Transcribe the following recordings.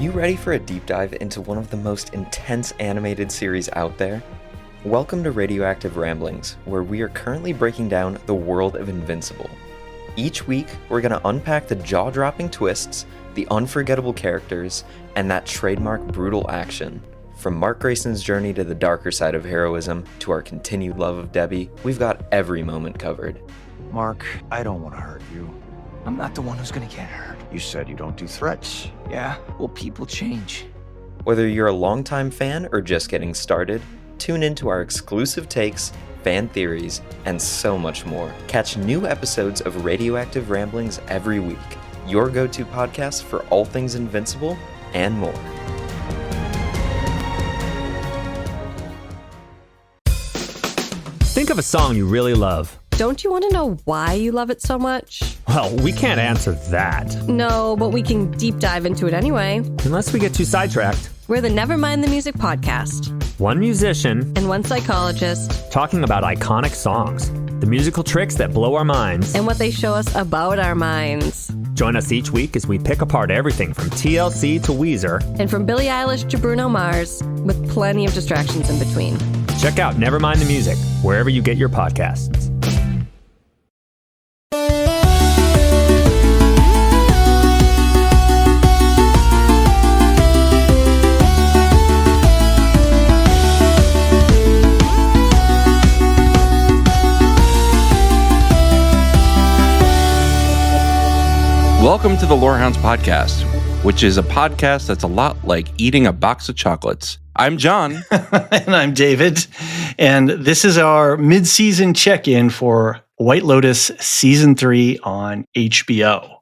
you ready for a deep dive into one of the most intense animated series out there? Welcome to Radioactive Ramblings, where we are currently breaking down the world of Invincible. Each week, we're going to unpack the jaw-dropping twists, the unforgettable characters, and that trademark brutal action. From Mark Grayson's journey to the darker side of heroism, to our continued love of Debbie, we've got every moment covered. Mark, I don't want to hurt you. I'm not the one who's gonna get hurt. You said you don't do threats. Yeah, well, people change. Whether you're a longtime fan or just getting started, tune into our exclusive takes, fan theories, and so much more. Catch new episodes of Radioactive Ramblings every week, your go-to podcast for all things Invincible and more. Think of a song you really love. Don't you want to know why you love it so much? Well, we can't answer that. No, but we can deep dive into it anyway. Unless we get too sidetracked. We're the Nevermind the Music podcast. One musician and one psychologist talking about iconic songs, the musical tricks that blow our minds, and what they show us about our minds. Join us each week as we pick apart everything from TLC to Weezer, and from Billie Eilish to Bruno Mars, with plenty of distractions in between. Check out Nevermind the Music, wherever you get your podcasts. Welcome to the Lorehounds podcast, which is a podcast that's a lot like eating a box of chocolates. I'm John. And I'm David. And this is our mid-season check-in for White Lotus Season 3 on HBO.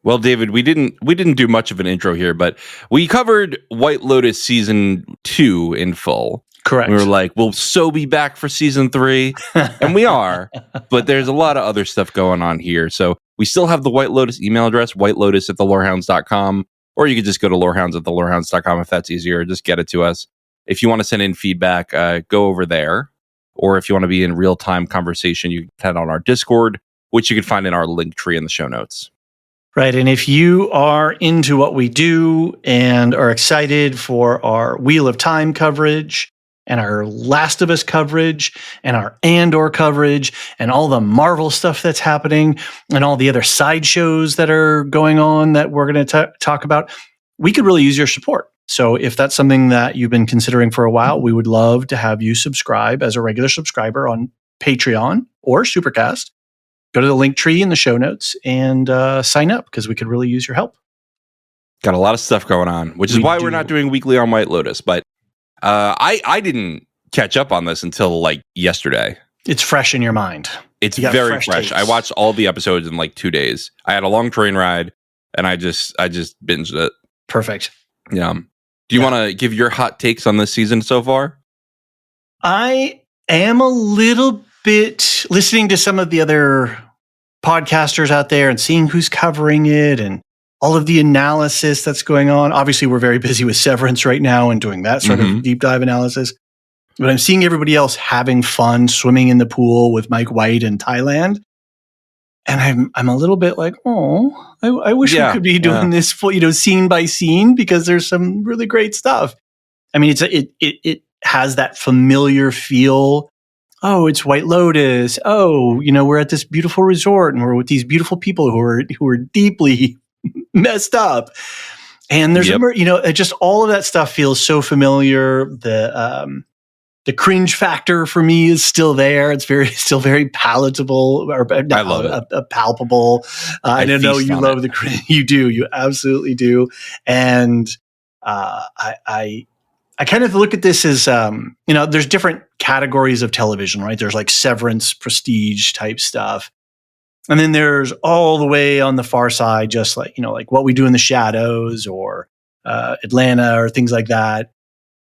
Well, David, we didn't do much of an intro here, but we covered White Lotus Season 2 in full. Correct. We were like, we'll so be back for Season 3. And we are, but there's a lot of other stuff going on here. So we still have the White Lotus email address, whitelotus@thelorehounds.com, or you could just go to lorehounds@thelorehounds.com if that's easier. Just get it to us. If you want to send in feedback, go over there. Or if you want to be in real-time conversation, you can head on our Discord, which you can find in our link tree in the show notes. Right. And if you are into what we do and are excited for our Wheel of Time coverage, and our Last of Us coverage, and our Andor coverage, and all the Marvel stuff that's happening, and all the other sideshows that are going on that we're going to talk about, we could really use your support. So if that's something that you've been considering for a while, we would love to have you subscribe as a regular subscriber on Patreon or Supercast. Go to the link tree in the show notes and sign up, because we could really use your help. Got a lot of stuff going on, which is why we're not doing weekly on White Lotus, but I didn't catch up on this until like yesterday. It's fresh in your mind. It's very fresh. I watched all the episodes in like 2 days. I had a long train ride and I just binged it. Perfect. Yeah. Do you want to give your hot takes on this season so far? I am a little bit listening to some of the other podcasters out there and seeing who's covering it and all of the analysis that's going on. Obviously, we're very busy with Severance right now and doing that sort of deep dive analysis. But I'm seeing everybody else having fun swimming in the pool with Mike White in Thailand. And I'm a little bit like, I wish we could be doing this full, scene by scene, because there's some really great stuff. I mean, it has that familiar feel. Oh, it's White Lotus. Oh, we're at this beautiful resort and we're with these beautiful people who are deeply messed up. And there's just all of that stuff feels so familiar. The cringe factor for me is still there. It's still very palatable. I love it. Palpable. I don't know. You love the cringe. You do. You absolutely do. And I kind of look at this as there's different categories of television, right? There's like Severance, prestige type stuff. And then there's all the way on the far side, just like What We Do in the Shadows or Atlanta or things like that,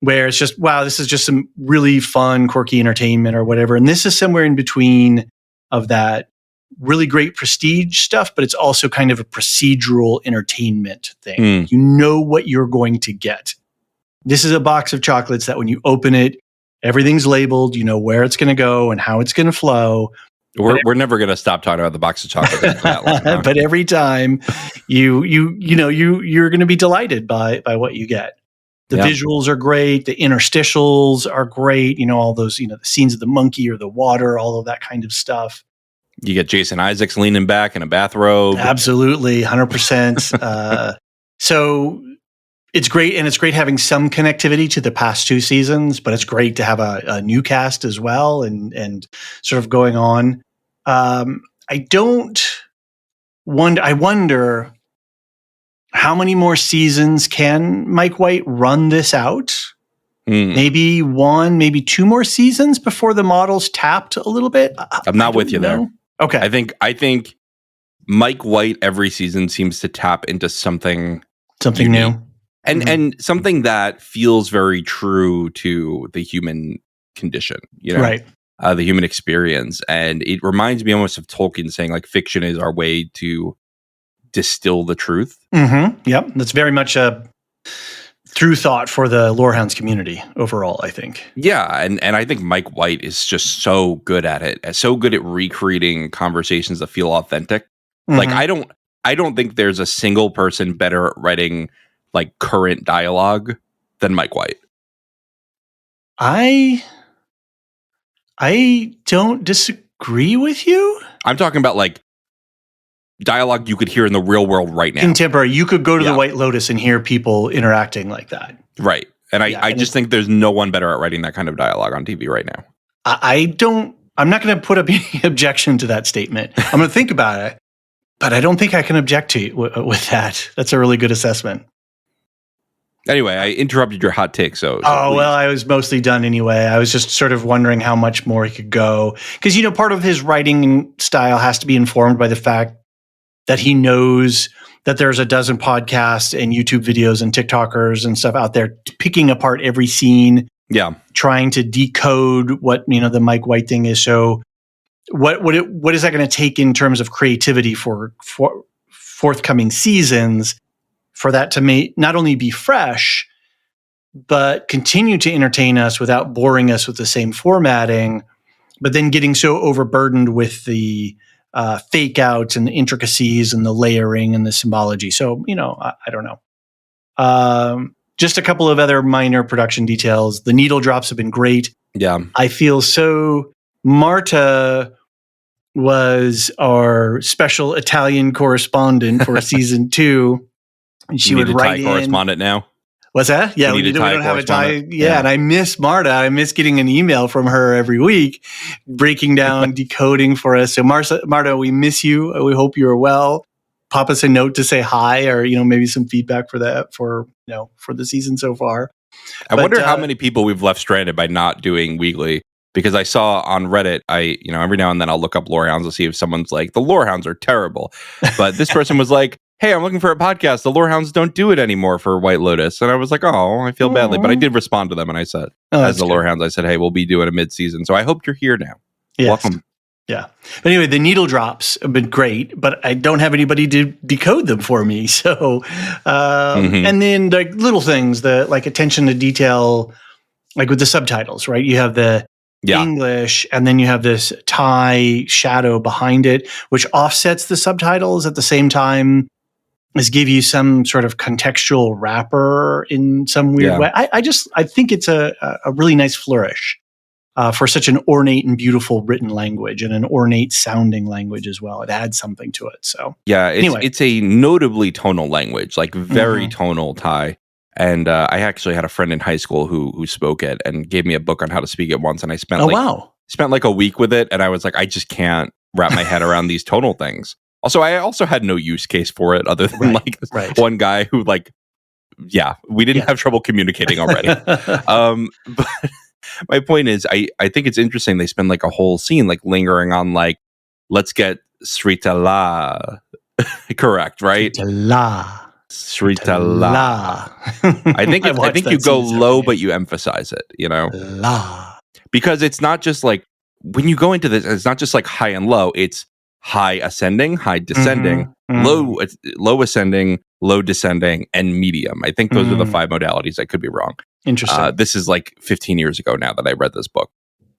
where it's just, wow, this is just some really fun, quirky entertainment or whatever. And this is somewhere in between of that really great prestige stuff, but it's also kind of a procedural entertainment thing. You know what you're going to get. This is a box of chocolates that when you open it, everything's labeled, you know where it's going to go and how it's going to flow. We're never going to stop talking about the box of chocolates for that long. Huh? But every time you're going to be delighted by what you get. The visuals are great. The interstitials are great. All those, the scenes of the monkey or the water, all of that kind of stuff. You get Jason Isaacs leaning back in a bathrobe. Absolutely. 100%. So it's great. And it's great having some connectivity to the past 2 seasons, but it's great to have a new cast as well and sort of going on. I wonder how many more seasons can Mike White run this out? Maybe 1, maybe 2 more seasons before the model's tapped a little bit. I'm not with you there. Okay. I think Mike White every season seems to tap into something new. And something that feels very true to the human condition, right? The human experience. And it reminds me almost of Tolkien saying, like, fiction is our way to distill the truth. Mm-hmm. Yep. That's very much a through thought for the Lorehounds community overall, I think. Yeah. And I think Mike White is just so good at it, so good at recreating conversations that feel authentic. Mm-hmm. Like, I don't think there's a single person better at writing like current dialogue than Mike White. I don't disagree with you. I'm talking about like dialogue you could hear in the real world right now. Contemporary. You could go to the White Lotus and hear people interacting like that. Right. And I just think there's no one better at writing that kind of dialogue on TV right now. I'm not going to put up any objection to that statement. I'm going to think about it, but I don't think I can object to with that. That's a really good assessment. Anyway, I interrupted your hot take, so well, I was mostly done anyway. I was just sort of wondering how much more he could go. Because, part of his writing style has to be informed by the fact that he knows that there's a dozen podcasts and YouTube videos and TikTokers and stuff out there picking apart every scene. Yeah. Trying to decode what, the Mike White thing is. So what is that going to take in terms of creativity for forthcoming seasons? For that to not only be fresh, but continue to entertain us without boring us with the same formatting, but then getting so overburdened with the fake outs and the intricacies and the layering and the symbology. So, I don't know. Just a couple of other minor production details. The needle drops have been great. Yeah. I feel so. Marta was our special Italian correspondent for season 2. And she would write in. Correspondent now. What's that? Yeah, we don't have a tie. Yeah, and I miss Marta. I miss getting an email from her every week, breaking down, decoding for us. So Marta, we miss you. We hope you are well. Pop us a note to say hi, or maybe some feedback for that for the season so far. I wonder how many people we've left stranded by not doing weekly. Because I saw on Reddit, every now and then I'll look up Lorehounds to see if someone's like, the Lorehounds are terrible. But this person was like, hey, I'm looking for a podcast. The Lorehounds don't do it anymore for White Lotus. And I was like, oh, I feel badly. But I did respond to them. And I said, as the Lorehounds, I said, hey, we'll be doing a mid-season. So I hope you're here now. Yes. Welcome. Yeah. But anyway, the needle drops have been great, but I don't have anybody to decode them for me. So, and then like little things, the like attention to detail, like with the subtitles, right? You have the English, and then you have this Thai shadow behind it, which offsets the subtitles at the same time as give you some sort of contextual wrapper in some weird way. I think it's a really nice flourish for such an ornate and beautiful written language and an ornate sounding language as well. It adds something to it. So it's a notably tonal language, like very tonal Thai. And I actually had a friend in high school who spoke it and gave me a book on how to speak it once. And I spent spent like a week with it. And I was like, I just can't wrap my head around these tonal things. Also, I also had no use case for it other than one guy who we didn't have trouble communicating already. But my point is, I think it's interesting. They spend like a whole scene like lingering on like, let's get Sritala correct, right? Sritala. I think you go low, but you emphasize it, because it's not just like when you go into this, it's not just like high and low. It's high ascending, high descending, low ascending, low descending, and medium. I think those are the 5 modalities. I could be wrong. Interesting. This is like 15 years ago now that I read this book.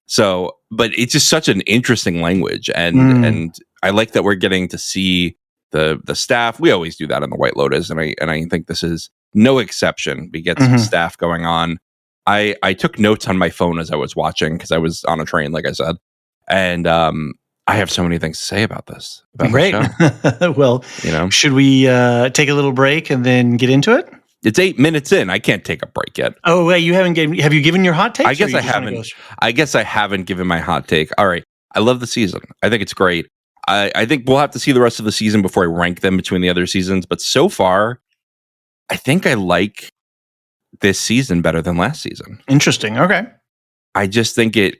So, but it's just such an interesting language, and I like that we're getting to see the staff. We always do that in the White Lotus, and I think this is no exception. We get some staff going on. I took notes on my phone as I was watching because I was on a train, like I said, and I have so many things to say about this. About Great. the show. Well, should we take a little break and then get into it? It's 8 minutes in. I can't take a break yet. Oh, wait, have you given your hot takes? I guess I haven't. I guess I haven't given my hot take. All right. I love the season. I think it's great. I think we'll have to see the rest of the season before I rank them between the other seasons. But so far, I think I like this season better than last season. Interesting. Okay. I just think it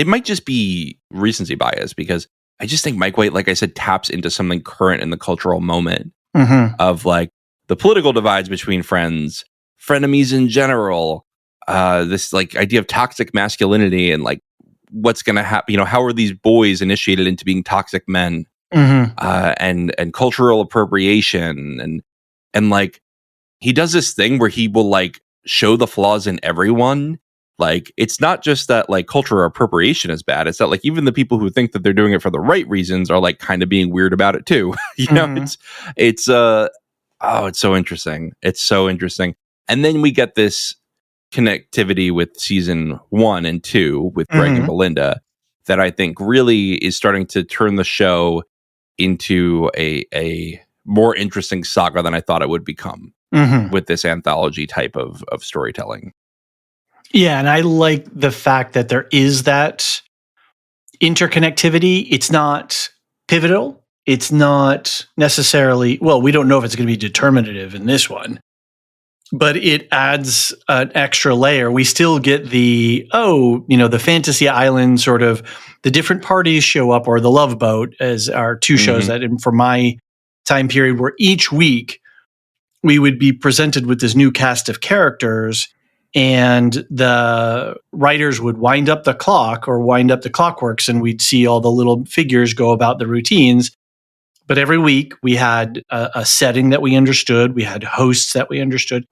might just be recency bias because I just think Mike White, like I said, taps into something current in the cultural moment of like the political divides between friends, frenemies in general, this like idea of toxic masculinity and like what's going to happen. How are these boys initiated into being toxic men, and cultural appropriation and like he does this thing where he will like show the flaws in everyone. Like it's not just that like cultural appropriation is bad. It's that like even the people who think that they're doing it for the right reasons are like kind of being weird about it too. It's so interesting. It's so interesting. And then we get this connectivity with season 1 and 2 with Greg and Belinda that I think really is starting to turn the show into a more interesting saga than I thought it would become with this anthology type of storytelling. Yeah, and I like the fact that there is that interconnectivity. It's not pivotal. It's not necessarily, well, we don't know if it's going to be determinative in this one, but it adds an extra layer. We still get the fantasy island sort of, the different parties show up, or the Love Boat as our two shows that for my time period where each week we would be presented with this new cast of characters and the writers would wind up the clock or wind up the clockworks and we'd see all the little figures go about the routines. But every week we had a setting that we understood. We had hosts that we understood.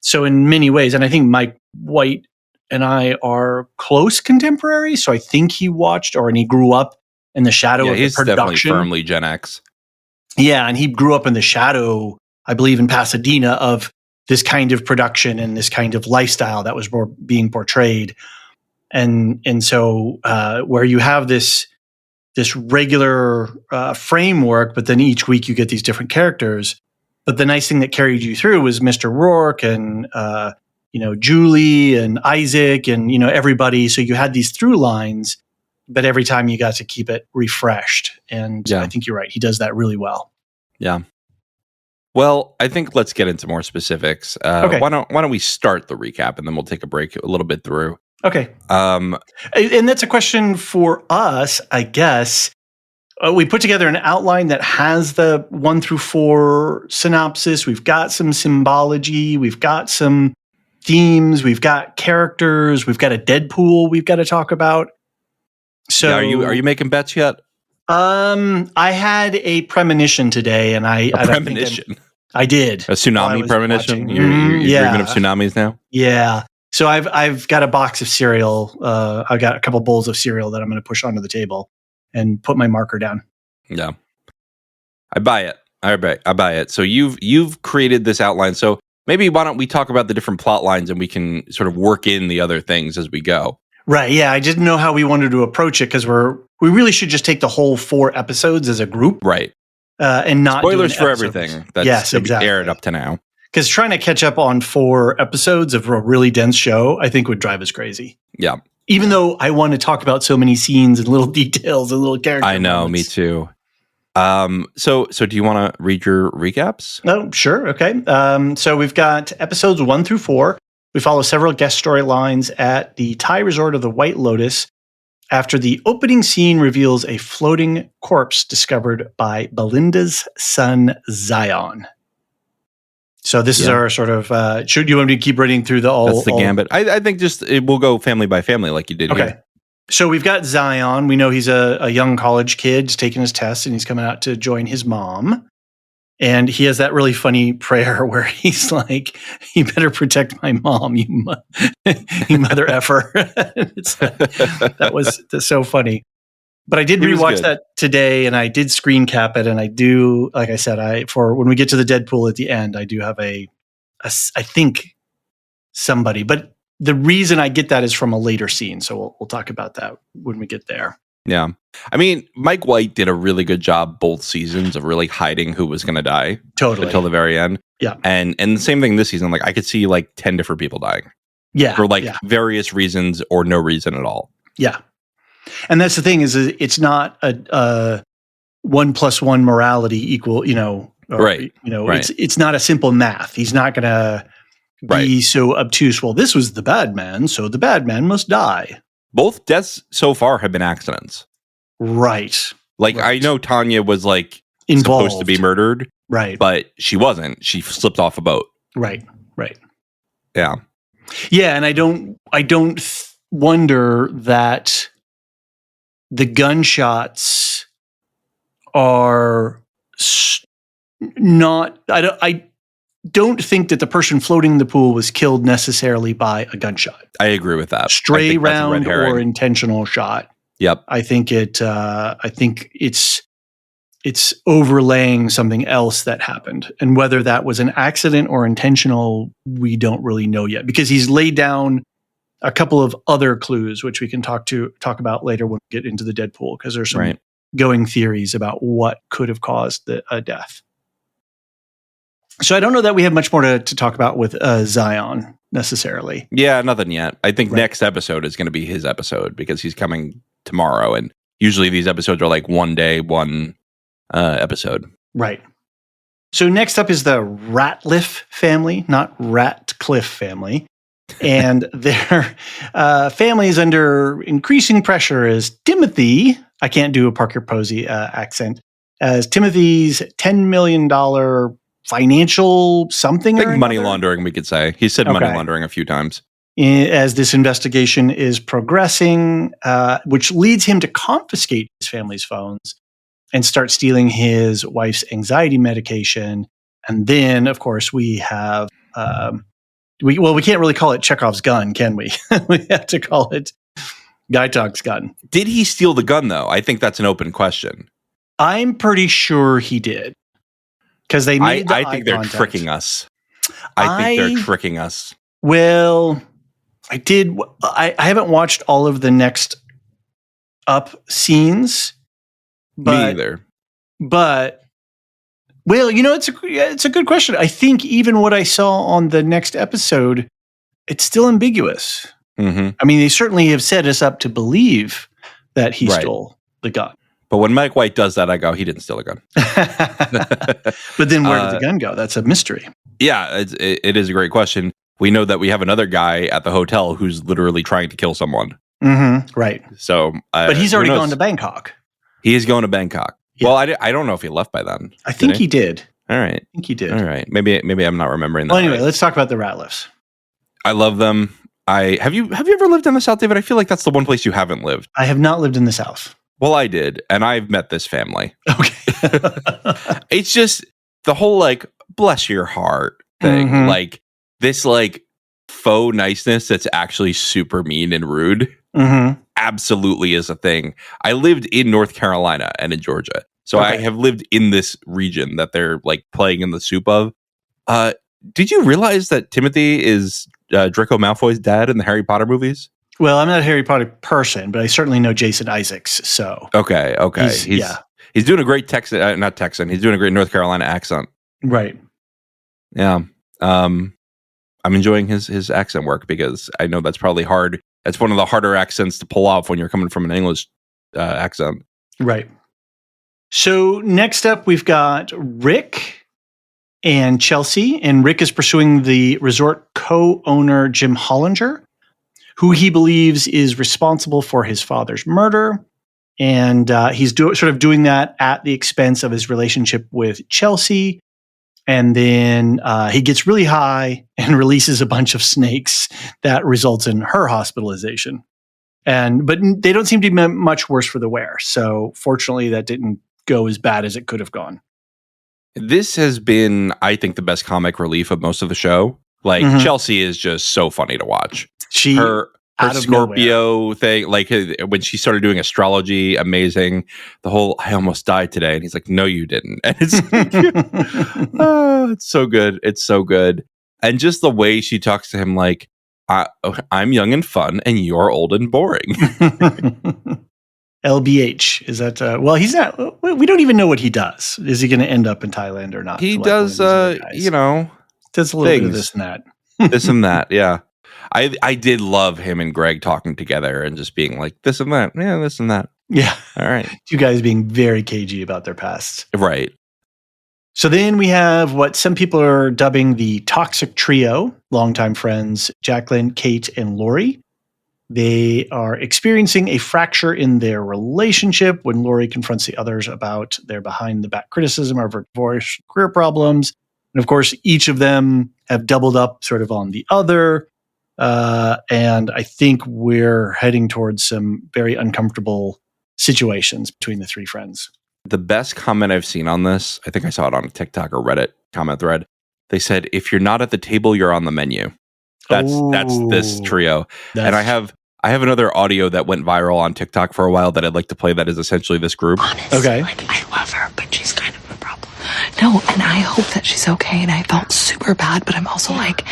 So in many ways, and I think Mike White and I are close contemporaries. So I think he watched and he grew up in the shadow of the production. He's definitely firmly Gen X. Yeah, and he grew up in the shadow, I believe in Pasadena, of this kind of production and this kind of lifestyle that was being portrayed. And so where you have this regular framework, but then each week you get these different characters. But the nice thing that carried you through was Mr. Rourke and Julie and Isaac and everybody. So you had these through lines, but every time you got to keep it refreshed. And I think you're right. He does that really well. Yeah. Well, I think let's get into more specifics. Okay. Why don't we start the recap and then we'll take a break a little bit through. Okay. And that's a question for us, I guess. We put together an outline that has the 1 through 4 synopsis. We've got some symbology. We've got some themes. We've got characters. We've got a Deadpool we've got to talk about. So, are you making bets yet? I had a premonition today, and I did a tsunami premonition. You're dreaming of tsunamis now. Yeah. So I've got a box of cereal. I've got a couple bowls of cereal that I'm going to push onto the table and put my marker down. Yeah, I buy it. I buy it. So you've created this outline. So maybe why don't we talk about the different plot lines and we can sort of work in the other things as we go. Right. Yeah. I didn't know how we wanted to approach it because we really should just take the whole 4 episodes as a group. Right. And not spoilers for everything that's aired up to now. Because trying to catch up on 4 episodes of a really dense show, I think would drive us crazy. Yeah. Even though I want to talk about so many scenes and little details and little characters. I know, moments. Me too. So do you want to read your recaps? Oh, sure. Okay. So we've got episodes 1 through 4. We follow several guest storylines at the Thai resort of the White Lotus after the opening scene reveals a floating corpse discovered by Belinda's son, Zion. So this is our sort of, should you want me to keep reading through That's the gambit. I think just we'll go family by family like you did here. So we've got Zion. We know he's a young college kid. He's taking his test and he's coming out to join his mom. And he has that really funny prayer where he's like, "You better protect my mom, you mother effer." That's so funny. But I did He was rewatch good. that today, and I did screen cap it. And I do, like I said, for when we get to the Deadpool at the end, I do have I think somebody. But the reason I get that is from a later scene, so we'll talk about that when we get there. Yeah. I mean, Mike White did a really good job both seasons of really hiding who was going to die. Totally. Until the very end. Yeah. And the same thing this season. Like, I could see like 10 different people dying. Yeah. For like various reasons or no reason at all. Yeah. And that's the thing is it's not a 1+1 morality equal, Right. It's not a simple math. He's not going to be so obtuse. Well, this was the bad man, so the bad man must die. Both deaths so far have been accidents. Right. Like, I know Tanya was like involved, supposed to be murdered. Right. But she wasn't. She slipped off a boat. Right. Yeah. Yeah. And I don't wonder that the gunshots are not, I don't think that the person floating in the pool was killed necessarily by a gunshot. I agree with that. Stray round or intentional shot. Yep. I think it's overlaying something else that happened. And whether that was an accident or intentional, we don't really know yet, because he's laid down a couple of other clues, which we can talk about later when we get into the Deadpool, because there's some going theories about what could have caused a death. So I don't know that we have much more to talk about with Zion necessarily. Yeah, nothing yet. I think next episode is going to be his episode, because he's coming tomorrow. And usually these episodes are like one day, one episode. Right. So next up is the Ratliff family, not Ratcliffe family. And their family is under increasing pressure as Timothy, I can't do a Parker Posey accent, as Timothy's $10 million financial something. I think money laundering, we could say. He said money laundering a few times. As this investigation is progressing, which leads him to confiscate his family's phones and start stealing his wife's anxiety medication. And then, of course, we have... we can't really call it Chekhov's gun, can we? We have to call it Guy Talk's gun. Did he steal the gun, though? I think that's an open question. I'm pretty sure he did. Because they made the I think they're contact. tricking us. I think they're tricking us. Well, I haven't watched all of the next up scenes. Me either. But... Well, it's a good question. I think even what I saw on the next episode, it's still ambiguous. Mm-hmm. I mean, they certainly have set us up to believe that he stole the gun. But when Mike White does that, I go, he didn't steal a gun. But then where did the gun go? That's a mystery. Yeah, it is a great question. We know that we have another guy at the hotel who's literally trying to kill someone. Mm-hmm. Right. So, but he's already gone to Bangkok. He is going to Bangkok. Yeah. Well, I don't know if he left by then. I think he did. All right. I think he did. All right. Maybe I'm not remembering that. Well, anyway, let's talk about the Ratliffs. I love them. Have you ever lived in the South, David? I feel like that's the one place you haven't lived. I have not lived in the South. Well, I did, and I've met this family. Okay. It's just the whole like bless your heart thing. Mm-hmm. Like this like faux niceness that's actually super mean and rude. Mm-hmm. Absolutely is a thing. I lived in North Carolina and in Georgia. So I have lived in this region that they're like playing in the soup of. Did you realize that Timothy is Draco Malfoy's dad in the Harry Potter movies? Well, I'm not a Harry Potter person, but I certainly know Jason Isaacs. So okay. He's doing a great Texan, not Texan. He's doing a great North Carolina accent. Right. Yeah. I'm enjoying his accent work because I know that's probably hard. That's one of the harder accents to pull off when you're coming from an English accent. Right. So next up, we've got Rick and Chelsea. And Rick is pursuing the resort co-owner, Jim Hollinger, who he believes is responsible for his father's murder. And he's sort of doing that at the expense of his relationship with Chelsea. And then he gets really high and releases a bunch of snakes that results in her hospitalization. But they don't seem to be much worse for the wear. So fortunately, that didn't go as bad as it could have gone. This has been, I think, the best comic relief of most of the show. Like, Chelsea is just so funny to watch. She Her out of Scorpio thing, like when she started doing astrology, amazing. The whole "I almost died today," and he's like, "No, you didn't." And it's it's so good. It's so good. And just the way she talks to him, like, I'm young and fun, and you're old and boring. LBH, is that? Well, he's not. We don't even know what he does. Is he going to end up in Thailand or not? He like does, does a little bit of this and that. This and that, yeah. I did love him and Greg talking together and just being like, this and that. Yeah, this and that. Yeah. All right. You guys being very cagey about their past. Right. So then we have what some people are dubbing the toxic trio, longtime friends, Jacqueline, Kate, and Lori. They are experiencing a fracture in their relationship when Lori confronts the others about their behind-the-back criticism of her divorce, career problems. And of course, each of them have doubled up sort of on the other. And I think we're heading towards some very uncomfortable situations between the three friends. The best comment I've seen on this, I think I saw it on a TikTok or Reddit comment thread. They said, if you're not at the table, you're on the menu. That's this trio. And I have another audio that went viral on TikTok for a while that I'd like to play that is essentially this group. Honestly, okay. Like, I love her, but she's kind of a problem. No, and I hope that she's okay, and I felt super bad, but I'm also like,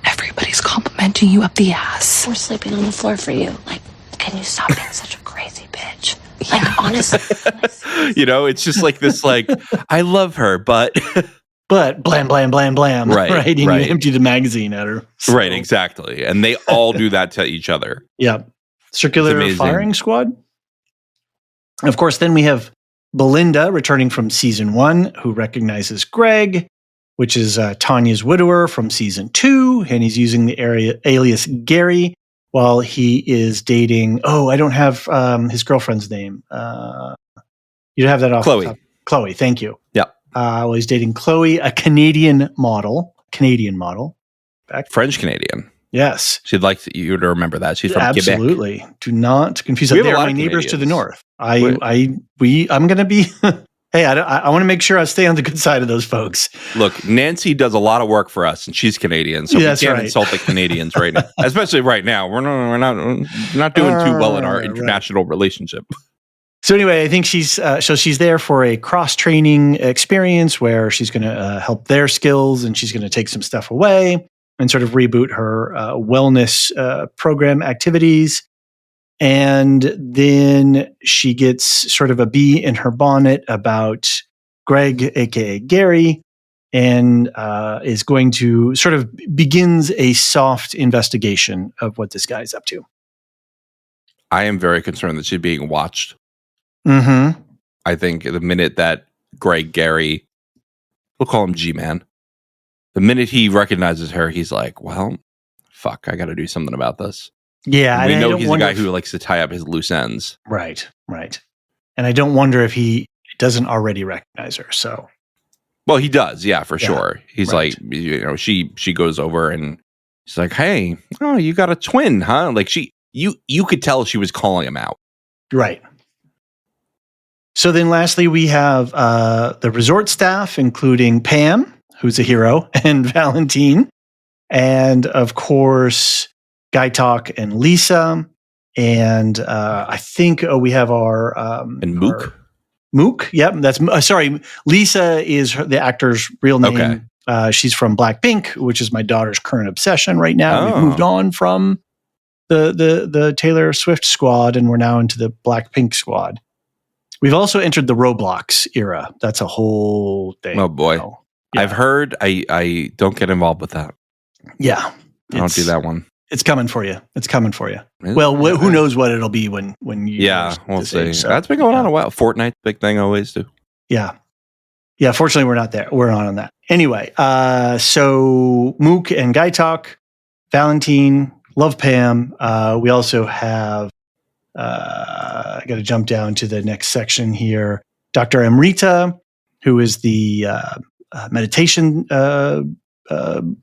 everybody's complimenting you up the ass. We're sleeping on the floor for you. Like, can you stop being such a crazy bitch? Like, honestly. It's just like this, like, I love her, but... But blam, blam, blam, blam. Right. And you empty the magazine at her. So. Right, exactly. And they all do that to each other. Yeah. Circular firing squad. Of course, then we have Belinda returning from season 1, who recognizes Greg, which is Tanya's widower from season 2. And he's using the alias Gary while he is dating. Oh, I don't have his girlfriend's name. You have that off Chloe. The top. Chloe, thank you. Yeah. Well, he's dating Chloe, a Canadian model. French Canadian. Yes. She'd like you to remember that. She's from Quebec. Absolutely. Do not confuse them. They're my neighbors to the north. I'm going to be, hey, I want to make sure I stay on the good side of those folks. Look, Nancy does a lot of work for us and she's Canadian. So we can't insult the Canadians right now, especially right now. We're not doing too well in our international relationship. So anyway, I think she's there for a cross-training experience where she's going to help their skills and she's going to take some stuff away and sort of reboot her wellness program activities. And then she gets sort of a bee in her bonnet about Greg, aka Gary, and is going to sort of begins a soft investigation of what this guy's up to. I am very concerned that she's being watched. Mm-hmm. I think the minute that Greg Gary, we'll call him G-Man, the minute he recognizes her, he's like, well, fuck, I got to do something about this. Yeah. And we know he's a guy who likes to tie up his loose ends. Right. And I don't wonder if he doesn't already recognize her. So, well, he does. Yeah, for sure. He's like, she goes over and she's like, hey, oh, you got a twin, huh? Like you could tell she was calling him out. Right. So then lastly, we have the resort staff, including Pam, who's a hero, and Valentine. And of course, Guy Talk and Lisa. And I think we have our... and Mook. Mook, yep. That's sorry. Lisa is the actor's real name. Okay. She's from Blackpink, which is my daughter's current obsession right now. Oh. We've moved on from the Taylor Swift squad, and we're now into the Blackpink squad. We've also entered the Roblox era. That's a whole thing. Oh boy. Yeah. I've heard. I don't get involved with that. Yeah. I don't do that one. It's coming for you. Well, who knows what it'll be when you... Yeah, we'll see. That's been going on a while. Fortnite's big thing always too. Yeah. Yeah, fortunately we're not there. We're not on that. Anyway, so Mook and Guy Talk, Valentine, love Pam. We also have... I got to jump down to the next section here. Dr. Amrita, who is the meditation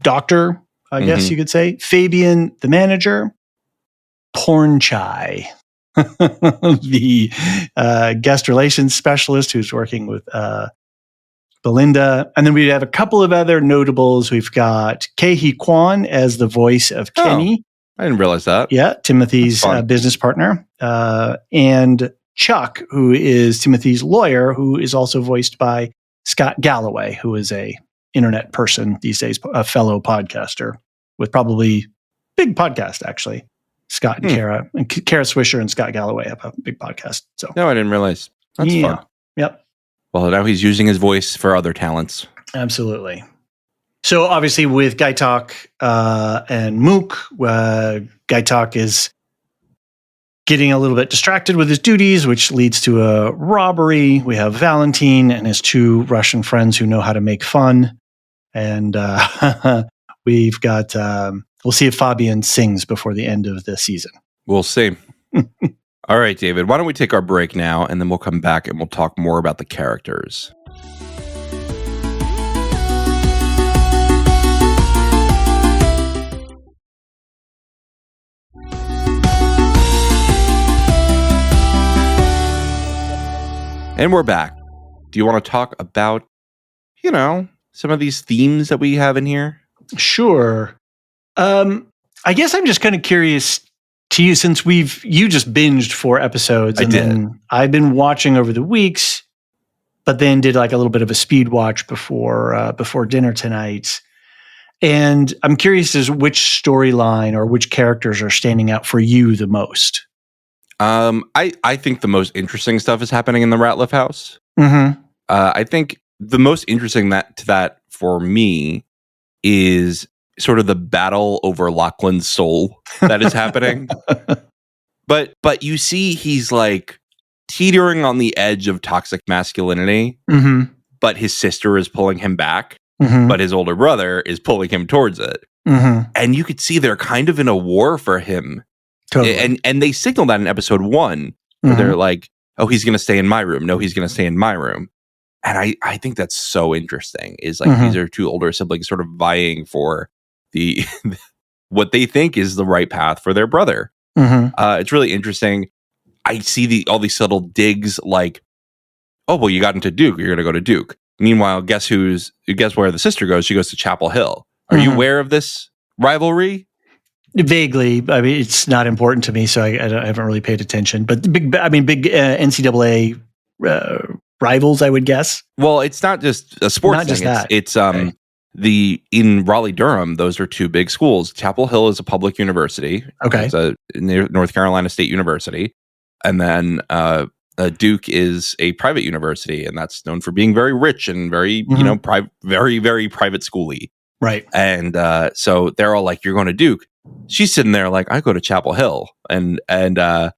doctor, I guess you could say. Fabian, the manager. Porn Chai, the guest relations specialist who's working with Belinda. And then we have a couple of other notables. We've got Kei Kwan as the voice of Kenny. I didn't realize that. Yeah, Timothy's business partner. And Chuck, who is Timothy's lawyer, who is also voiced by Scott Galloway, who is a internet person these days, a fellow podcaster with probably big podcast, actually. Scott and Kara Swisher and Scott Galloway have a big podcast. So no, I didn't realize. That's fun. Yep. Well, now he's using his voice for other talents. Absolutely. So obviously with Gaitok and Mook, Gaitok is getting a little bit distracted with his duties, which leads to a robbery. We have Valentine and his two Russian friends who know how to make fun. And we've got, we'll see if Fabian sings before the end of the season. We'll see. All right, David, why don't we take our break now, and then we'll come back and we'll talk more about the characters. And we're back. Do you want to talk about, some of these themes that we have in here? Sure. I guess I'm just kind of curious to you, since you just binged 4 episodes. Then I've been watching over the weeks, but then did like a little bit of a speed watch before dinner tonight. And I'm curious as which storyline or which characters are standing out for you the most. I think the most interesting stuff is happening in the Ratliff house. Mm-hmm. I think the most interesting that for me is sort of the battle over Lachlan's soul that is happening. But you see, he's like teetering on the edge of toxic masculinity, but his sister is pulling him back, but his older brother is pulling him towards it. And you could see they're kind of in a war for him. Totally. And they signaled that in episode 1, where they're like, oh, he's going to stay in my room. No, he's going to stay in my room. And I think that's so interesting, is like these are two older siblings sort of vying for the what they think is the right path for their brother. It's really interesting. I see all these subtle digs like, oh, well, you got into Duke. You're going to go to Duke. Meanwhile, guess where the sister goes? She goes to Chapel Hill. Are you aware of this rivalry? Vaguely. I mean, it's not important to me, so I haven't really paid attention. But big NCAA rivals, I would guess. Well, it's not just a sports not thing. Just that. It's okay. In Raleigh-Durham, those are 2 big schools. Chapel Hill is a public university. Okay. It's a North Carolina State University. And then Duke is a private university, and that's known for being very rich and very, very, very private schooly. Right. And so they're all like, you're going to Duke. She's sitting there like, I go to Chapel Hill. And I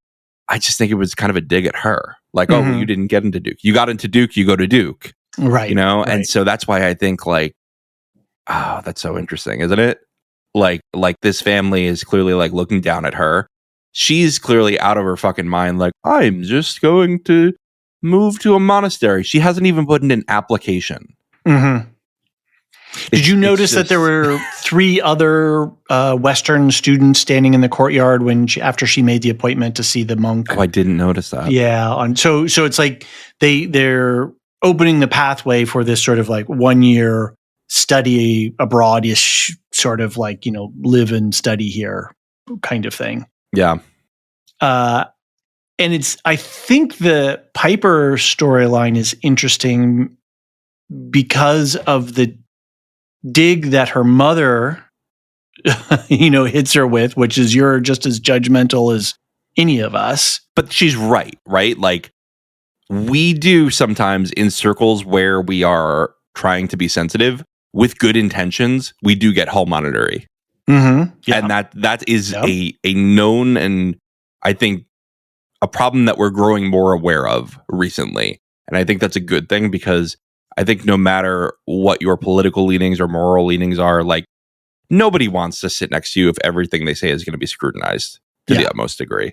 just think it was kind of a dig at her. Like, oh, well, you didn't get into Duke. You got into Duke, you go to Duke. Right. Right. And so that's why I think like, oh, that's so interesting, isn't it? Like this family is clearly like looking down at her. She's clearly out of her fucking mind. Like, I'm just going to move to a monastery. She hasn't even put in an application. Did you notice that there were 3 other Western students standing in the courtyard after she made the appointment to see the monk? Oh, I didn't notice that. Yeah. So it's like they're opening the pathway for this sort of like 1-year study abroad-ish sort of like, live and study here kind of thing. Yeah. And I think the Piper storyline is interesting because of the dig that her mother, hits her with, which is you're just as judgmental as any of us. But she's right? Like, we do sometimes in circles where we are trying to be sensitive with good intentions, we do get hall monitory. Yeah. And that is a known, and I think a problem that we're growing more aware of recently. And I think that's a good thing, because I think no matter what your political leanings or moral leanings are, like, nobody wants to sit next to you if everything they say is going to be scrutinized to the utmost degree.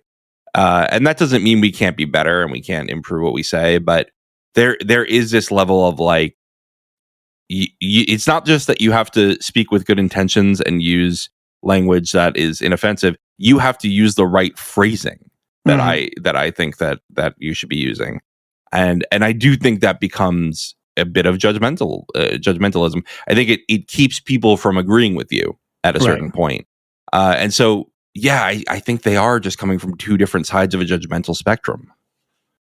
And that doesn't mean we can't be better and we can't improve what we say, but there is this level of like, it's not just that you have to speak with good intentions and use language that is inoffensive. You have to use the right phrasing that I think that you should be using. And I do think that becomes a bit of judgmentalism. I think it keeps people from agreeing with you at a certain point. And so, yeah, I think they are just coming from two different sides of a judgmental spectrum.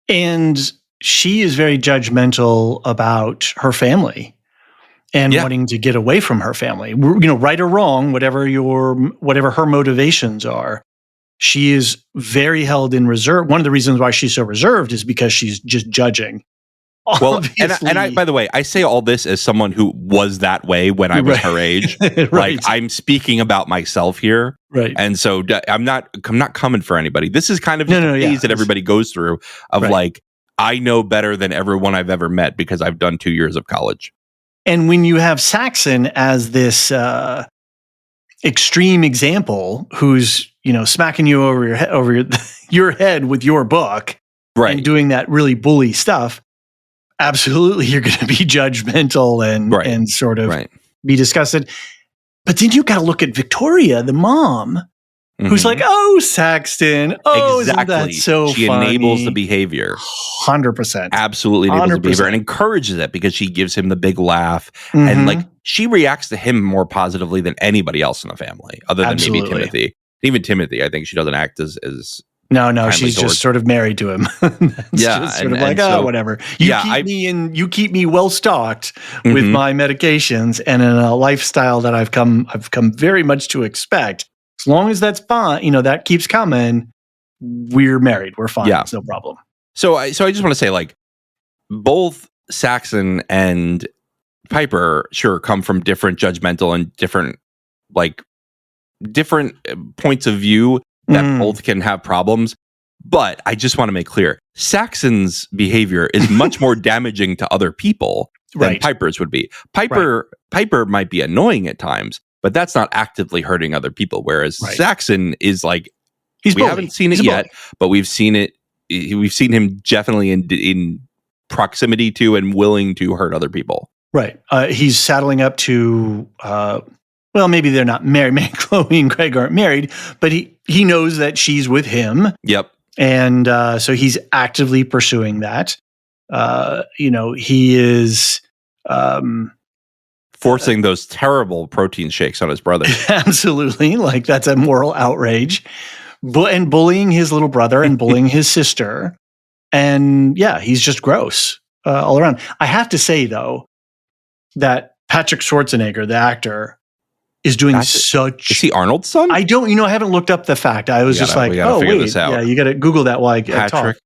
And she is very judgmental about her family and wanting to get away from her family. You know, right or wrong, whatever her motivations are, she is very held in reserve. One of the reasons why she's so reserved is because she's just judging. Well, and I, by the way, I say all this as someone who was that way when I was her age. Like, I'm speaking about myself here, right? And so I'm not coming for anybody. This is kind of just a phase that everybody goes through of like, I know better than everyone I've ever met because I've done 2 years of college. And when you have Saxon as this extreme example, who's smacking you over your head with your book, and doing that really bully stuff. Absolutely, you're going to be judgmental and sort of be disgusted. But then you got to look at Victoria, the mom, who's like, "Oh, Saxton, isn't that so she funny?" enables the behavior. 100%, absolutely enables the behavior and encourages it because she gives him the big laugh and like she reacts to him more positively than anybody else in the family, other than maybe Timothy. Even Timothy, I think she doesn't act as No, she's just sort of married to him. Just sort of like, whatever. You keep me well stocked with my medications and in a lifestyle that I've come very much to expect. As long as that's fine, that keeps coming, we're married. We're fine. It's no problem. So I just want to say, like, both Saxon and Piper sure come from different judgmental and different points of view that both can have problems. But I just want to make clear, Saxon's behavior is much more damaging to other people than Piper's would be. Piper might be annoying at times, but that's not actively hurting other people. Whereas Saxon is like, we haven't seen it yet, but we've seen it. We've seen him definitely in proximity to and willing to hurt other people. Right. He's saddling up to... well, maybe they're not married. Chloe and Craig aren't married, but he knows that she's with him. Yep. And so he's actively pursuing that. He is forcing those terrible protein shakes on his brother. Absolutely. Like, that's a moral outrage. And bullying his little brother and bullying his sister. And he's just gross all around. I have to say, though, that Patrick Schwarzenegger, the actor, is doing such... Is he Arnold's son? I don't, I haven't looked up the fact. I was just like, we gotta figure this out. Yeah, you got to Google that while I talk.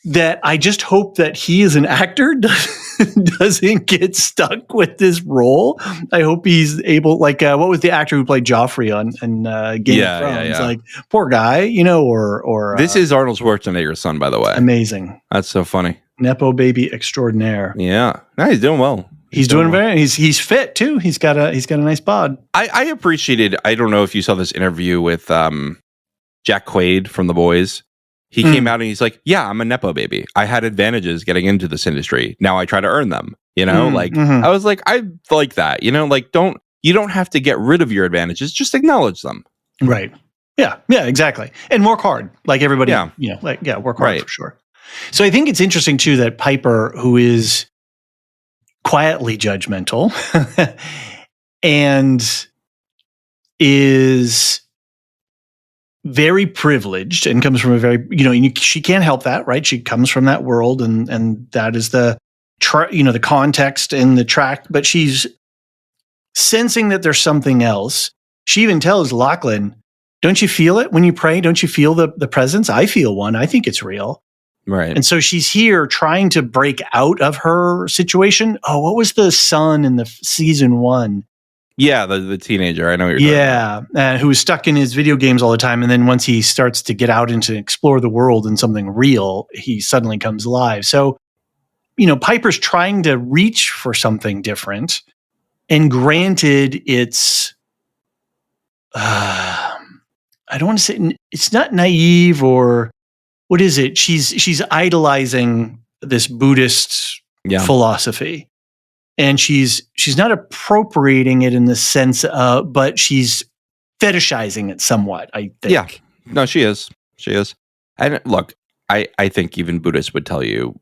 That I just hope that he as an actor doesn't get stuck with this role. I hope he's able, like, what was the actor who played Joffrey on Game of Thrones? Yeah. Like, poor guy, or this is Arnold Schwarzenegger's son, by the way. Amazing. That's so funny. Nepo baby extraordinaire. Yeah. No, he's doing well. He's doing very. He's fit too. He's got a nice bod. I appreciated. I don't know if you saw this interview with Jack Quaid from The Boys. He came out and he's like, "Yeah, I'm a nepo baby. I had advantages getting into this industry. Now I try to earn them." I was like, I like that. Like, you don't have to get rid of your advantages. Just acknowledge them. Right. Yeah. Yeah. Exactly. And work hard, like everybody. Yeah. Work hard for sure. So I think it's interesting too that Piper, who is quietly judgmental and is very privileged and comes from a very, she can't help that, right? She comes from that world and that is the context and the track, but she's sensing that there's something else. She even tells Lachlan, "Don't you feel it when you pray? Don't you feel the presence? I feel one. I think it's real." Right. And so she's here trying to break out of her situation. Oh, what was the son in the season 1? Yeah, the teenager. I know what you're talking about. Who was stuck in his video games all the time. And then once he starts to get out and to explore the world and something real, he suddenly comes alive. So, Piper's trying to reach for something different. And granted, it's, I don't want to say, it's not naive or... What is it? She's idolizing this Buddhist philosophy, and she's not appropriating it in the sense of, but she's fetishizing it somewhat, I think. Yeah, no, she is. And look, I think even Buddhists would tell you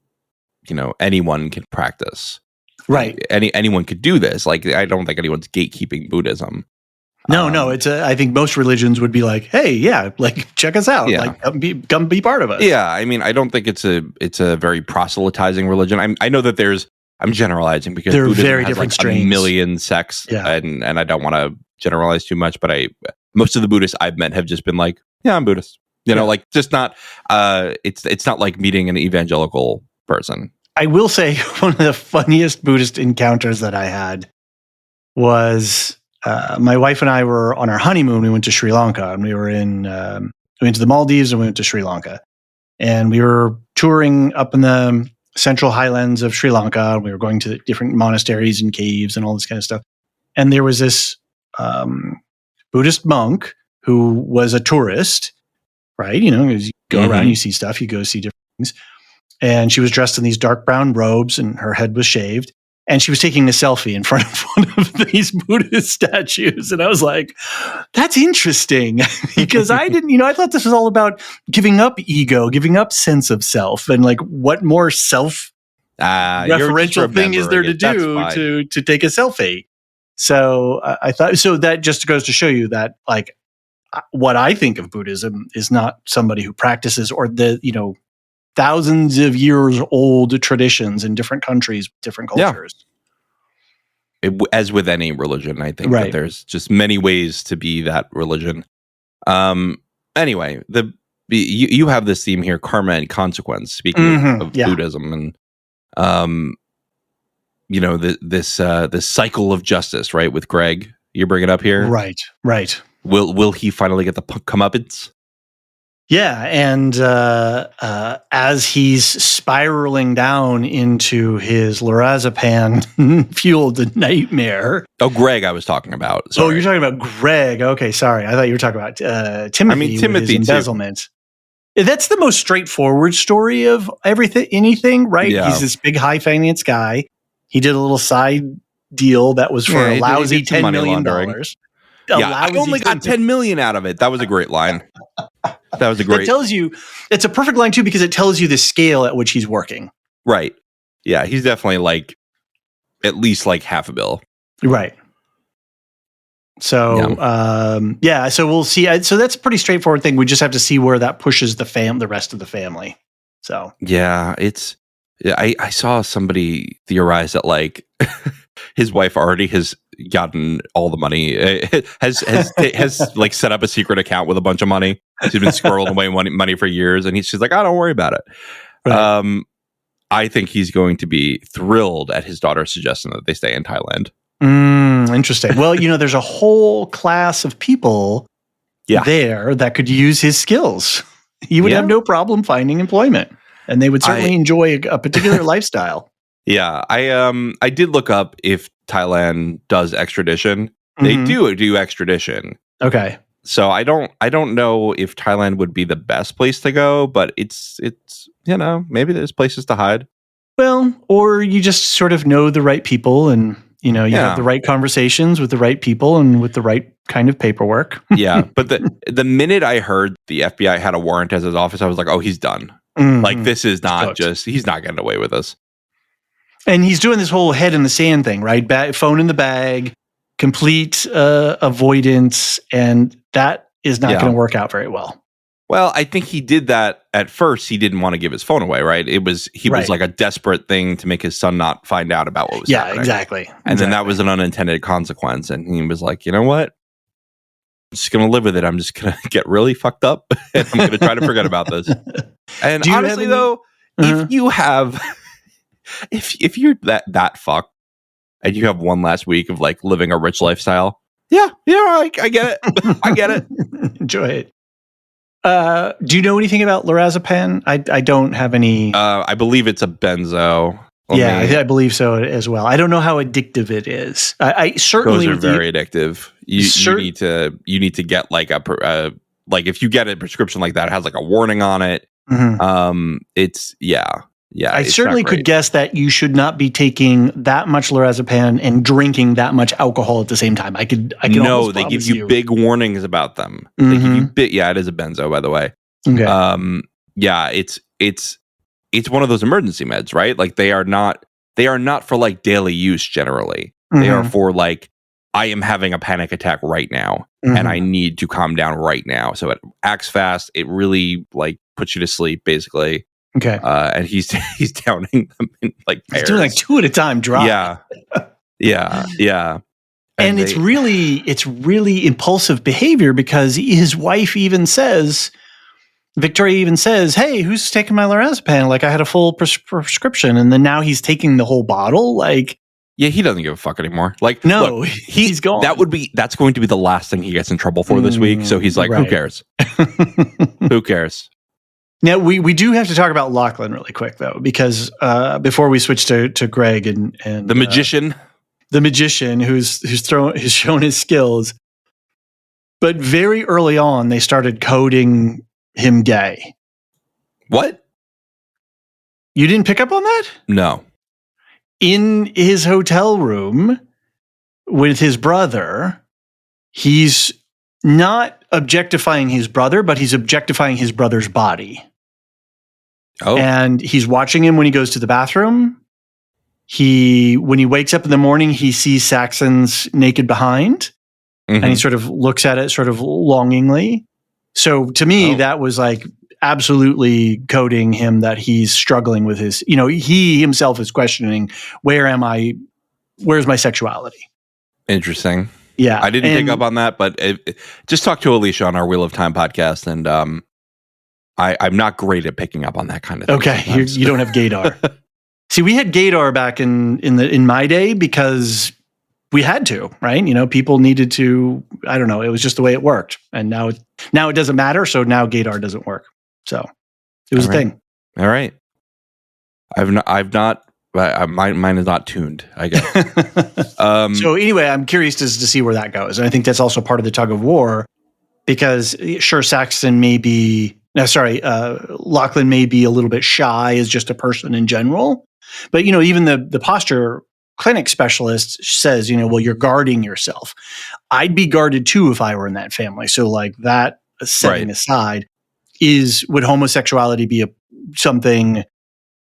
anyone can practice. Right. Anyone could do this. Like, I don't think anyone's gatekeeping Buddhism. No, it's I think most religions would be like, hey, yeah, like check us out, like come be part of us. Yeah, I mean, I don't think it's a very proselytizing religion. I know that I'm generalizing because there are Buddhism very has different like strains. a million sects, and I don't want to generalize too much, but most of the Buddhists I've met have just been like, yeah, I'm Buddhist. Like just not. It's not like meeting an evangelical person. I will say one of the funniest Buddhist encounters that I had was my wife and I were on our honeymoon. We went to Sri Lanka, and we went to the Maldives, and we went to Sri Lanka, and we were touring up in the central highlands of Sri Lanka. We were going to different monasteries and caves and all this kind of stuff. And there was this Buddhist monk who was a tourist, right? As you go around, you see stuff, you go see different things. And she was dressed in these dark brown robes, and her head was shaved. And she was taking a selfie in front of one of these Buddhist statues. And I was like, that's interesting. Because I didn't, I thought this was all about giving up ego, giving up sense of self. And like, what more self-referential thing is there to do to take a selfie? So I thought, so that just goes to show you that, like, what I think of Buddhism is not somebody who practices or thousands of years old traditions in different countries, different cultures. As with any religion, I think that there's just many ways to be that religion. Anyway, you have this theme here, karma and consequence, speaking of Buddhism, and this cycle of justice, right? With Greg, you bring it up here, right? Will he finally get the comeuppance? Yeah, and as he's spiraling down into his lorazepam-fueled nightmare. Oh, Greg, I was talking about. Sorry. Oh, you're talking about Greg. Okay, sorry. I thought you were talking about Timothy. I mean, Timothy with his embezzlement. That's the most straightforward story of anything, right? Yeah. He's this big high finance guy. He did a little side deal that was for a lousy $10 million. Yeah, I only got $10 million out of it. That was a great line. That was a great. It tells you, it's a perfect line too, because it tells you the scale at which he's working. Right. Yeah, he's definitely like at least like half a bill. Right. So, so we'll see. So that's a pretty straightforward thing. We just have to see where that pushes the rest of the family. So, yeah, I saw somebody theorize that like his wife already has gotten all the money, has like set up a secret account with a bunch of money. She's been squirreling away money for years, and she's like, "Oh, don't worry about it." Right. I think he's going to be thrilled at his daughter's suggestion that they stay in Thailand. Interesting. Well, there's a whole class of people there that could use his skills. He would have no problem finding employment, and they would certainly enjoy a particular lifestyle. Yeah, I did look up if Thailand does extradition. They do extradition. Okay. So I don't know if Thailand would be the best place to go, but it's maybe there's places to hide. Well, or you just sort of know the right people, and you have the right conversations with the right people and with the right kind of paperwork. Yeah, but the minute I heard the FBI had a warrant as his office, I was like, oh, he's done. Like, this is not he's not getting away with this. And he's doing this whole head in the sand thing, right? Phone in the bag, complete avoidance, and that is not going to work out very well. Well, I think he did that at first. He didn't want to give his phone away, right? He was like a desperate thing to make his son not find out about what was happening. Exactly. And then that was an unintended consequence. And he was like, you know what? I'm just going to live with it. I'm just going to get really fucked up, and I'm going to try to forget about this. And honestly, though, if you have... If you're that fucked and you have one last week of like living a rich lifestyle, I get it. I get it. Enjoy it. Do you know anything about lorazepam? I don't have any. I believe it's a benzo. I believe so as well. I don't know how addictive it is. I certainly those are very addictive. You need to get like like if you get a prescription like that, it has like a warning on it. It's Yeah, I certainly could guess that you should not be taking that much lorazepam and drinking that much alcohol at the same time. I can. No, they give you big warnings about them. They give you it is a benzo, by the way. Okay. Yeah, it's it's one of those emergency meds, right? Like they are not for like daily use generally. They are for like, I am having a panic attack right now and I need to calm down right now. So it acts fast. It really like puts you to sleep basically. Okay. And he's downing them in like pairs. He's doing like 2 at a time dry. Yeah. And it's really impulsive behavior because his wife even says, Victoria even says, "Hey, who's taking my lorazepam? Like I had a full prescription." And then now he's taking the whole bottle. Like, yeah, he doesn't give a fuck anymore. Like, no, look, he's gone. That's going to be the last thing he gets in trouble for this week. So he's like, Who cares? Who cares? Now we do have to talk about Lachlan really quick though, because before we switch to Greg and the magician. The magician who's shown his skills. But very early on, they started coding him gay. What? You didn't pick up on that? No. In his hotel room with his brother, he's not objectifying his brother, but he's objectifying his brother's body. Oh. And he's watching him when he goes to the bathroom. When he wakes up in the morning, he sees Saxon's naked behind, and he sort of looks at it sort of longingly. So to me, that was like absolutely coding him that he's struggling with his, he himself is questioning, where's my sexuality? Interesting. Yeah. I didn't pick up on that, but just talk to Alicia on our Wheel of Time podcast. And I'm not great at picking up on that kind of thing. Okay. You don't have gaydar. See, we had gaydar back in my day because we had to, right? People needed to, I don't know. It was just the way it worked. And now it doesn't matter. So now gaydar doesn't work. So it was a thing. All right. Mine is not tuned, I guess. So anyway, I'm curious to see where that goes. And I think that's also part of the tug of war because sure, Lachlan may be a little bit shy as just a person in general. But, even the posture clinic specialist says, well, you're guarding yourself. I'd be guarded too if I were in that family. So like that setting aside, would homosexuality be something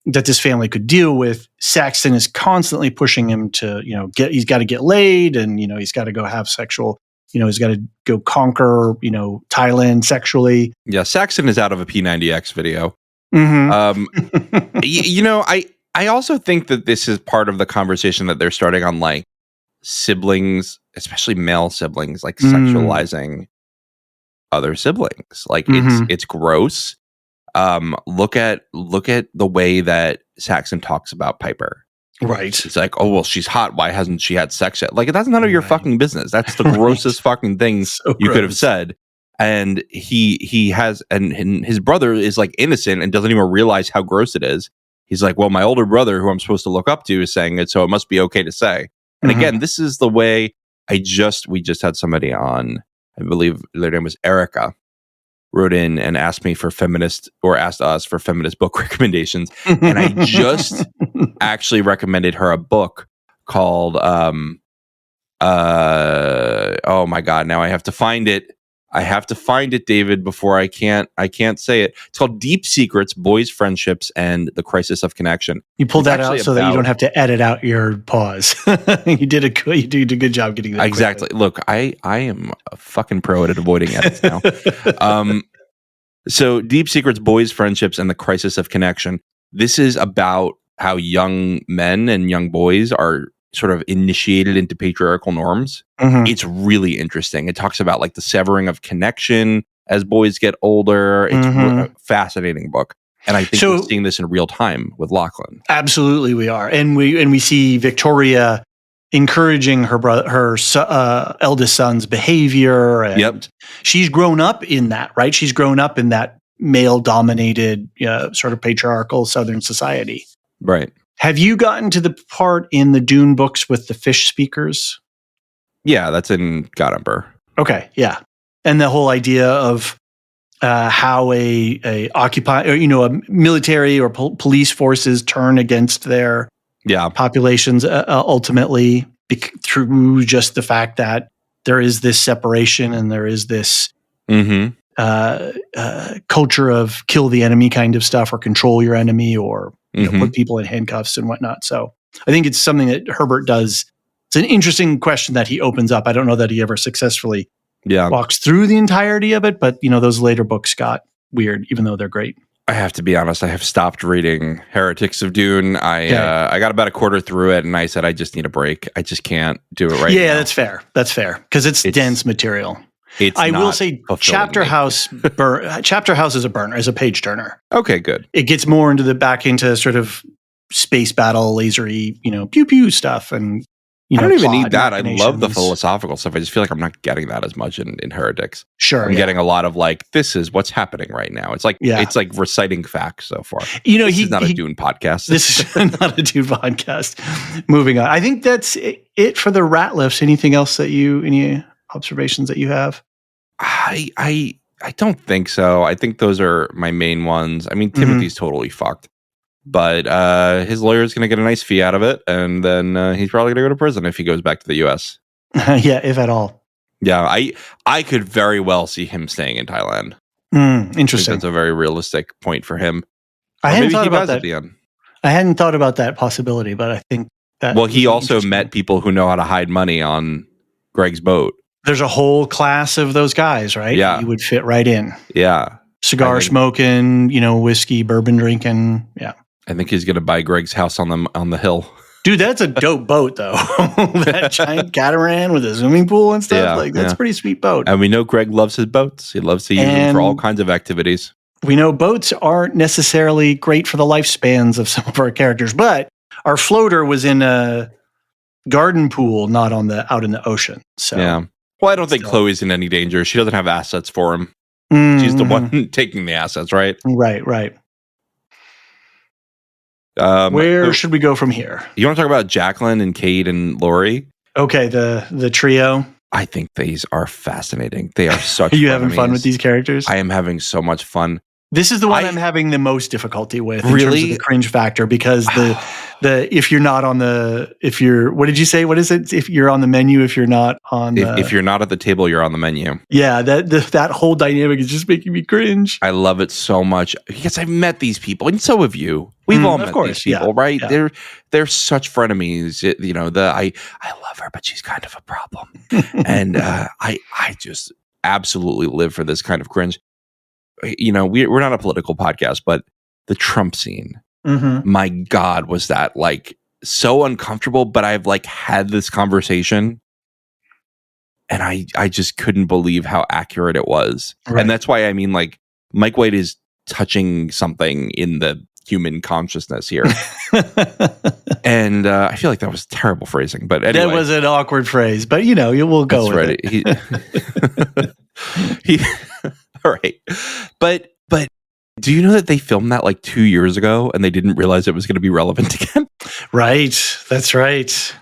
that this family could deal with? Saxon is constantly pushing him to, he's got to get laid and, he's got to go have sexual, he's got to go conquer, Thailand sexually. Yeah. Saxon is out of a P90X video. I also think that this is part of the conversation that they're starting on like siblings, especially male siblings, like sexualizing other siblings. Like it's gross. Look at the way that Saxon talks about Piper. Right. It's like, oh, well, she's hot. Why hasn't she had sex yet? Like, that's none of your fucking business. That's the grossest fucking thing you could have said. And he has, and his brother is like innocent and doesn't even realize how gross it is. He's like, well, my older brother, who I'm supposed to look up to, is saying it, so it must be okay to say. And again, this is the way we just had somebody on, I believe their name was Erica, wrote in and asked us for feminist book recommendations. And I just actually recommended her a book called, oh my God, now I have to find it. David, before I can't say it. It's called Deep Secrets, Boys, Friendships, and the Crisis of Connection. You pulled that out so that you don't have to edit out your pause. You did a good job getting that. Exactly. Quickly. Look, I am a fucking pro at avoiding edits now. So Deep Secrets, Boys, Friendships, and the Crisis of Connection. This is about how young men and young boys are sort of initiated into patriarchal norms. It's really interesting. It talks about like the severing of connection as boys get older. It's a fascinating book. And I think we're seeing this in real time with Lachlan. Absolutely we are. And we see Victoria encouraging her eldest son's behavior. And she's grown up in that, right? She's grown up in that male-dominated sort of patriarchal Southern society. Right. Have you gotten to the part in the Dune books with the fish speakers? Yeah, that's in God Emperor. Okay, yeah. And the whole idea of how a military or police forces turn against their populations ultimately through just the fact that there is this separation and there is this culture of kill the enemy kind of stuff, or control your enemy, or put people in handcuffs and whatnot. So I think it's something that Herbert does. It's an interesting question that he opens up. I don't know that he ever successfully walks through the entirety of it, but those later books got weird, even though they're great. I have to be honest, I have stopped reading Heretics of Dune. I got about a quarter through it, and I said I just need a break. I just can't do it right now. Yeah, that's fair. That's fair, because it's dense material. I will say Chapter House is a burner, is a page turner. Okay, good. It gets more back into sort of space battle, lasery, pew pew stuff, and I don't even need that. I love the philosophical stuff. I just feel like I'm not getting that as much in Heretics. Sure, I'm getting a lot of this is what's happening right now. It's like reciting facts so far. This is not a Dune podcast. This is not a Dune podcast. Moving on. I think that's it for the Ratliffs. Anything else any observations that you have? I don't think so. I think those are my main ones. I mean, Timothy's totally fucked. But his lawyer's going to get a nice fee out of it, and then he's probably going to go to prison if he goes back to the U.S. Yeah, if at all. Yeah, I could very well see him staying in Thailand. Interesting. That's a very realistic point for him. I hadn't thought about that. At the end. I hadn't thought about that possibility, but I think that. Well, he also met people who know how to hide money on Greg's boat. There's a whole class of those guys, right? Yeah, you would fit right in. Yeah, cigar smoking, whiskey, bourbon drinking. Yeah. I think he's going to buy Greg's house on the hill. Dude, that's a dope boat, though. That giant catamaran with a swimming pool and stuff. That's a pretty sweet boat. And we know Greg loves his boats. He loves to use them for all kinds of activities. We know boats aren't necessarily great for the lifespans of some of our characters, but our floater was in a garden pool, not out in the ocean. So yeah. Well, I don't think Chloe's in any danger. She doesn't have assets for him. She's the one taking the assets, right? Right. Where should we go from here? You want to talk about Jacqueline and Kate and Lori? Okay, the trio. I think these are fascinating. They are such. Are you having fun with these characters? I am having so much fun. This is the one I'm having the most difficulty with in terms of the cringe factor, because if you're not on what did you say? What is it? If you're on the menu, if you're not on if you're not at the table, you're on the menu. Yeah, that whole dynamic is just making me cringe. I love it so much because I've met these people, and so have you. We've all met these people, right? Yeah. They're such frenemies. I love her, but she's kind of a problem, and I just absolutely live for this kind of cringe. We're not a political podcast, but the Trump scene, my God, was that so uncomfortable? But I've had this conversation, and I just couldn't believe how accurate it was. Right. And that's why Mike White is touching something in the human consciousness here. And I feel like that was terrible phrasing, but anyway. That was an awkward phrase, but we'll go with it. All right. But do you know that they filmed that 2 years ago and they didn't realize it was going to be relevant again? Right. That's right.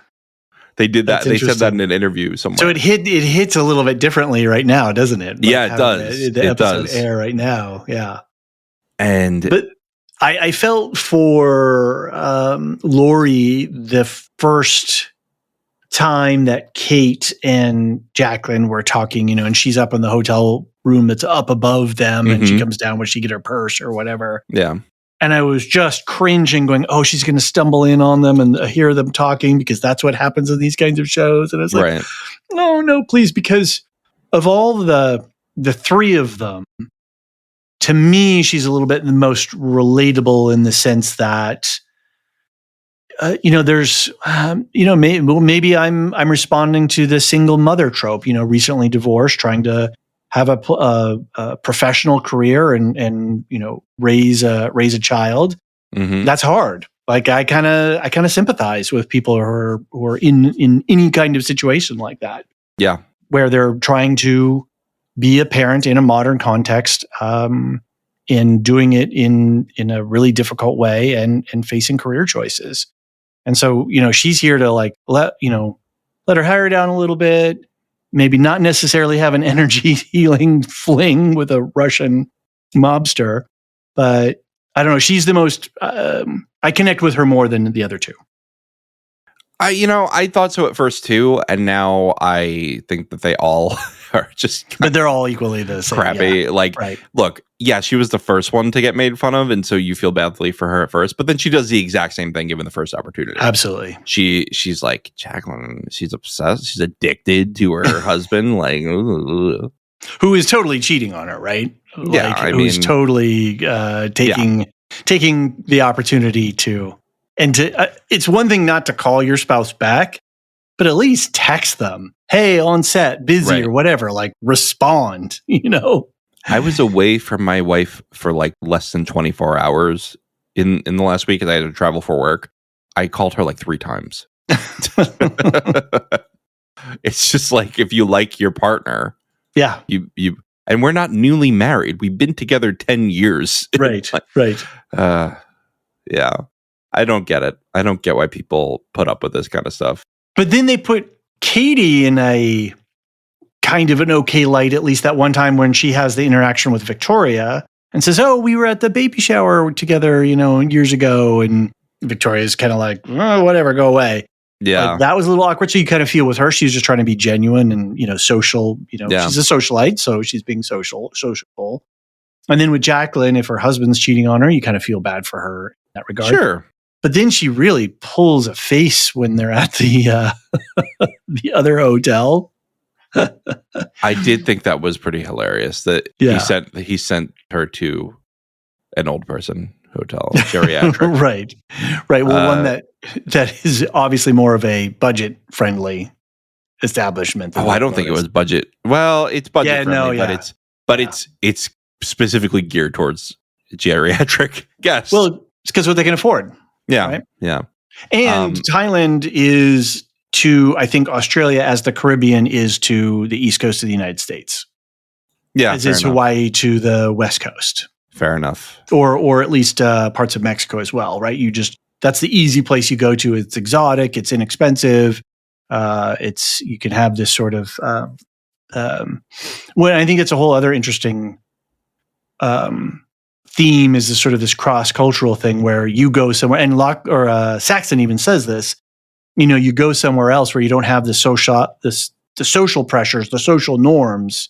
They did that. They said that in an interview somewhere. So it hits a little bit differently right now, doesn't it? Yeah, it does. The episode air right now. Yeah. But I felt for Lori the first time that Kate and Jacqueline were talking, and she's up in the hotel room that's up above them, and she comes down when she get her purse or whatever. Yeah. And I was just cringing, going, "Oh, she's going to stumble in on them and hear them talking," because that's what happens in these kinds of shows. And I was like, no, please, because of all the three of them, to me, she's a little bit the most relatable in the sense that, there's, maybe I'm responding to the single mother trope, recently divorced, trying to have a professional career and raise a child. That's hard. I kind of sympathize with people who are in any kind of situation like that. Yeah, where they're trying to be a parent in a modern context, in doing it in a really difficult way and facing career choices. And so, she's here to let her hair down a little bit, maybe not necessarily have an energy healing fling with a Russian mobster, but I don't know. She's the most, I connect with her more than the other two. I thought so at first too. And now I think that they all are just But they're all equally the same. crappy. Yeah. Like, Right. look, yeah, she was the first one to get made fun of, and so you feel badly for her at first, but then she does the exact same thing given the first opportunity. Absolutely. She's like, Jacqueline, she's obsessed, she's addicted to her husband, like, ooh. Who is totally cheating on her, right? Yeah, like, I who's mean- totally taking the opportunity to, and to. It's one thing not to call your spouse back, but at least text them. Hey, on set, busy Right. or whatever. Like, respond. You know. I was away from my wife for like less than 24 hours in the last week, and I had to travel for work. I called her like 3 times. It's just like, if you like your partner, Yeah. you and we're not newly married. We've been together 10 years. Right. Like, right. yeah. I don't get it. I don't get why people put up with this kind of stuff. But then they put Katie in a kind of an okay light, at least that one time when she has the interaction with Victoria and says, oh, we were at the baby shower together, years ago. And Victoria's kind of like, oh, whatever, go away. Yeah. Like, that was a little awkward. So you kind of feel with her, she's just trying to be genuine and, social, Yeah. she's a socialite. So she's being sociable. And then with Jacqueline, if her husband's cheating on her, you kind of feel bad for her in that regard. Sure. But then she really pulls a face when they're at the the other hotel. I did think that was pretty hilarious that Yeah. he sent her to an old person hotel, geriatric. Right. Well, one that is obviously more of a budget friendly establishment. than I don't think it was budget. Well, it's budget friendly, but it's specifically geared towards geriatric guests. Well, it's because what they can afford. yeah, right? yeah. And Thailand is to, I think, Australia as the Caribbean is to the East Coast of the United States. Yeah, As fair is enough. Hawaii to the West Coast. Fair enough. Or at least parts of Mexico as well, right? That's the easy place you go to. It's exotic, it's inexpensive. You can have this sort of, I think it's a whole other interesting theme is this sort of this cross-cultural thing where you go somewhere, and Saxon even says this, you go somewhere else where you don't have the social pressures, the social norms.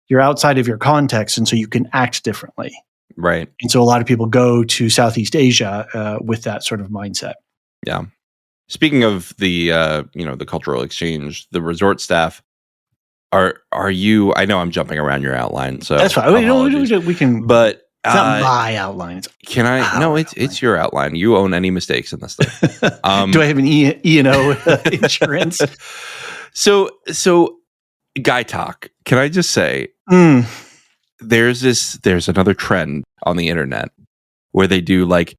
You're outside of your context, and so you can act differently. Right. And so a lot of people go to Southeast Asia with that sort of mindset. Yeah. Speaking of the the cultural exchange, the resort staff, are you? I know I'm jumping around your outline, so That's fine. We can. But It's not my outline. It's can I? No, it's your outline. You own any mistakes in this thing. Do I have an E&O insurance? So guy talk. Can I just say there's another trend on the internet where they do like,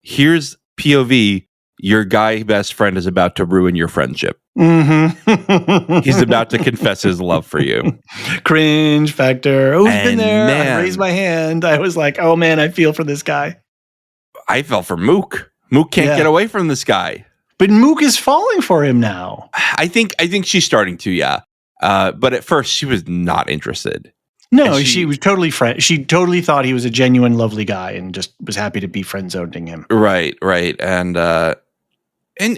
here's POV, your guy best friend is about to ruin your friendship. Mm-hmm. He's about to confess his love for you. Cringe factor. Who's been And there? man- I raised my hand. I was like, oh man, I feel for this guy. I fell for Mook. Mook can't Yeah. get away from this guy. But Mook is falling for him now. I think she's starting to, yeah. But at first she was not interested. No, And she was totally she totally thought he was a genuine, lovely guy and just was happy to be friend zoning him. Right. And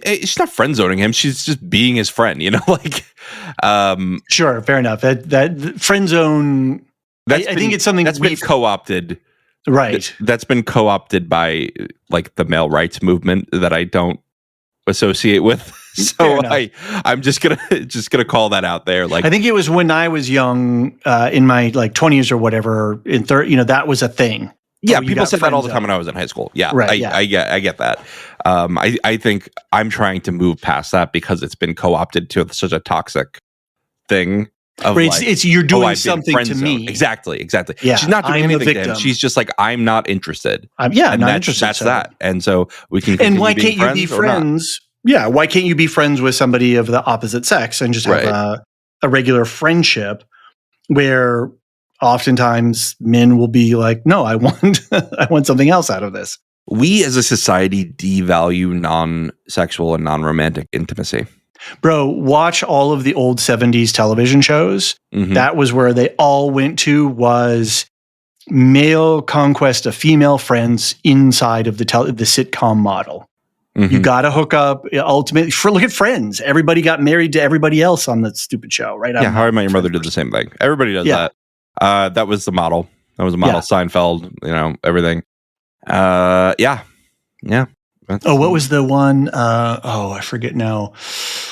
she's not friend zoning him. She's just being his friend, like. Sure, fair enough. That friend zone. I think it's something that's been co-opted. Right. That's been co-opted by like the male rights movement that I don't associate with. So I'm just gonna call that out there. Like, I think it was when I was young, in my like 20s or whatever, in that was a thing. yeah, Oh, you people got said that all the friend time zone. when I was in high school. Yeah, Right, I get that. I think I'm trying to move past that because it's been co-opted to such a toxic thing. Of Right, like, it's you're doing I've been something friend to zoned. me. Exactly. Yeah, She's not doing I'm the anything to him. victim. She's just like, I'm not interested. I'm And not that's, interested. That's so. that. And so we can. And why continue can't you be or not. friends? Yeah, why can't you be friends with somebody of the opposite sex and just have Right. a regular friendship where oftentimes men will be like, no, I want something else out of this. We as a society devalue non-sexual and non-romantic intimacy. Bro, watch all of the old 70s television shows. Mhm. That was where they all went to, was male conquest of female friends inside of the sitcom model. Mhm. You got to hook up. Ultimately, look at Friends. Everybody got married to everybody else on that stupid show, right? Yeah, How I Met Your Mother did the same thing. Everybody does Yeah. that. That was the model. That was a model. Yeah. Seinfeld, everything. Yeah. That's, Oh, what was the one? I forget now.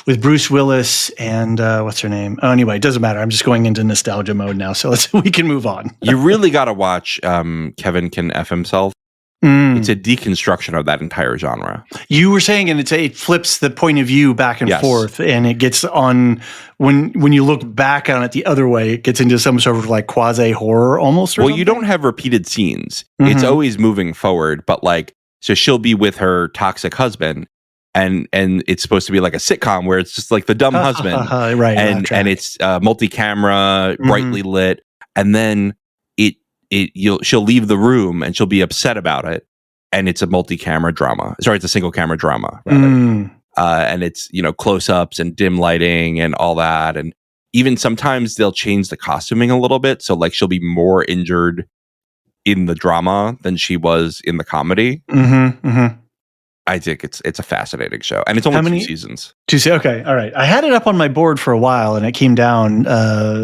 With Bruce Willis and what's her name? Oh, anyway, it doesn't matter. I'm just going into nostalgia mode now, so we can move on. You really got to watch Kevin Can F Himself. It's a deconstruction of that entire genre. You were saying, and it flips the point of view back and Yes. forth, and it gets on when you look back on it the other way, it gets into some sort of like quasi horror almost. Well, you don't have repeated scenes. Mm-hmm. It's always moving forward, but so she'll be with her toxic husband, and it's supposed to be like a sitcom where it's just like the dumb husband, right? And it's multi-camera, brightly lit, and then she'll leave the room and she'll be upset about it, and it's a multi-camera drama. Sorry, it's a single camera drama, rather. And it's close-ups and dim lighting and all that, and even sometimes they'll change the costuming a little bit, so like she'll be more injured in the drama than she was in the comedy. I think it's a fascinating show, and it's only 2 seasons. 2 okay, all right. I had it up on my board for a while, and it came down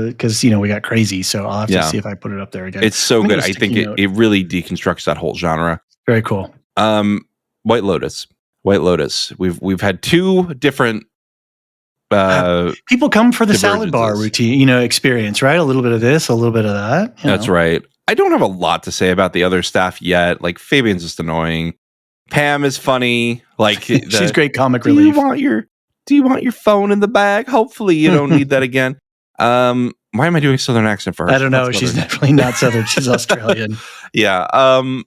because we got crazy. So I'll have to see if I put it up there again. It's so good. I think it really deconstructs that whole genre. Very cool. White Lotus. We've had 2 different. People come for the salad bar routine, experience, right? A little bit of this, a little bit of that. That's right. I don't have a lot to say about the other staff yet. Like Fabian's just annoying. Pam is funny. Like she's great comic relief. Do you want your phone in the bag? Hopefully you don't need that again. Why am I doing a Southern accent for her? I don't know. She's definitely not Southern. She's Australian. Yeah. And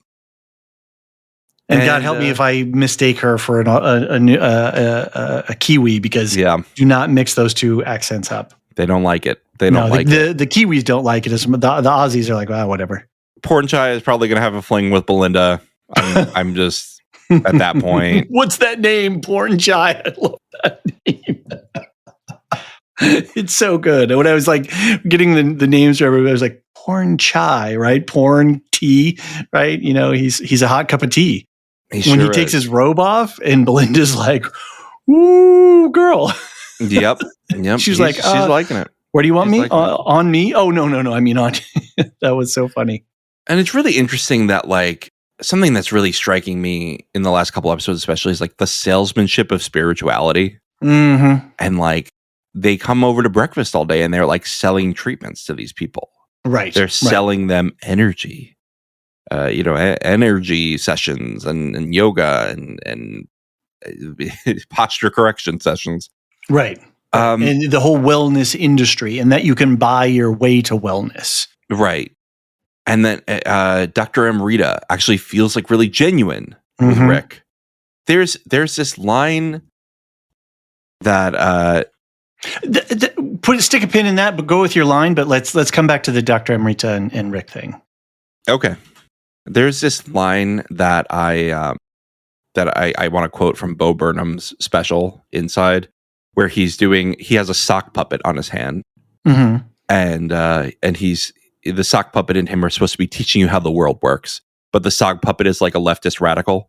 God help me if I mistake her for a Kiwi, because do not mix those 2 accents up. They don't like it. They don't like it. The Kiwis don't like it. The Aussies are like, whatever. Porn Chai is probably going to have a fling with Belinda. I'm just at that point. What's that name? Porn Chai. I love that name. It's so good. When I was like getting the names for everybody, I was like, Porn Chai, right? Porn tea, right? He's a hot cup of tea. He takes his robe off, and Belinda's like, "Ooh, girl." Yep. She's like, she's liking it. Where do you want me? On me? Oh, no. I mean, on. That was so funny. And it's really interesting that something that's really striking me in the last couple episodes, especially, is the salesmanship of spirituality. Mm-hmm. And they come over to breakfast all day, and they're selling treatments to these people. Right. They're selling them energy. Energy sessions and yoga and posture correction sessions. Right. And the whole wellness industry, and that you can buy your way to wellness. Right. And then Dr. Amrita actually feels really genuine with Rick. There's this line that stick a pin in that, but go with your line. But let's come back to the Dr. Amrita and Rick thing. Okay. There's this line that I want to quote from Bo Burnham's special Inside, where he has a sock puppet on his hand, and the sock puppet and him are supposed to be teaching you how the world works, but the sock puppet is like a leftist radical.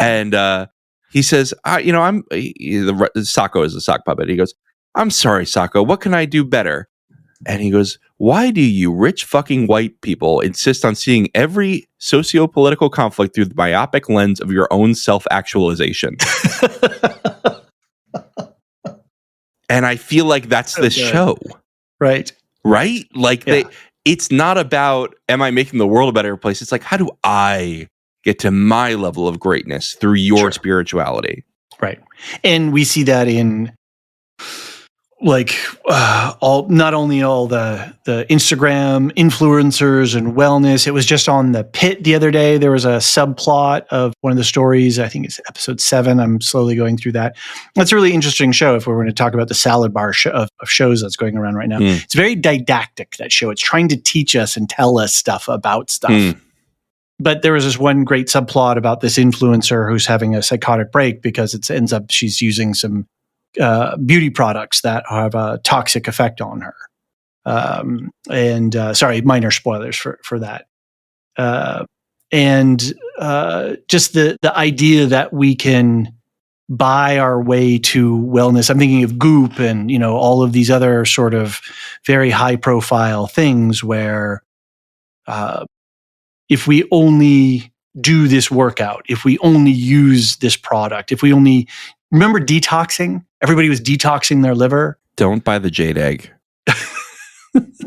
And he says, Sacco is a sock puppet. He goes, "I'm sorry, Sacco, what can I do better?" And he goes, "Why do you rich fucking white people insist on seeing every socio-political conflict through the myopic lens of your own self-actualization?" And I feel like that's this show. Right? It's not about, am I making the world a better place? It's how do I get to my level of greatness through your spirituality? Right. And we see that in not only all the Instagram influencers and wellness. It was just on the Pit the other day. There was a subplot of one of the stories. I think it's episode 7. I'm slowly going through that. That's a really interesting show if we're going to talk about the salad bar of shows that's going around right now. It's very didactic, that show. It's trying to teach us and tell us stuff about stuff. But there was this one great subplot about this influencer who's having a psychotic break because it ends up she's using some beauty products that have a toxic effect on her. Sorry, minor spoilers for that. and just the idea that we can buy our way to wellness. I'm thinking of Goop and, all of these other sort of very high profile things where if we only do this workout, if we only use this product, if we only remember detoxing, everybody was detoxing their liver. Don't buy the jade egg.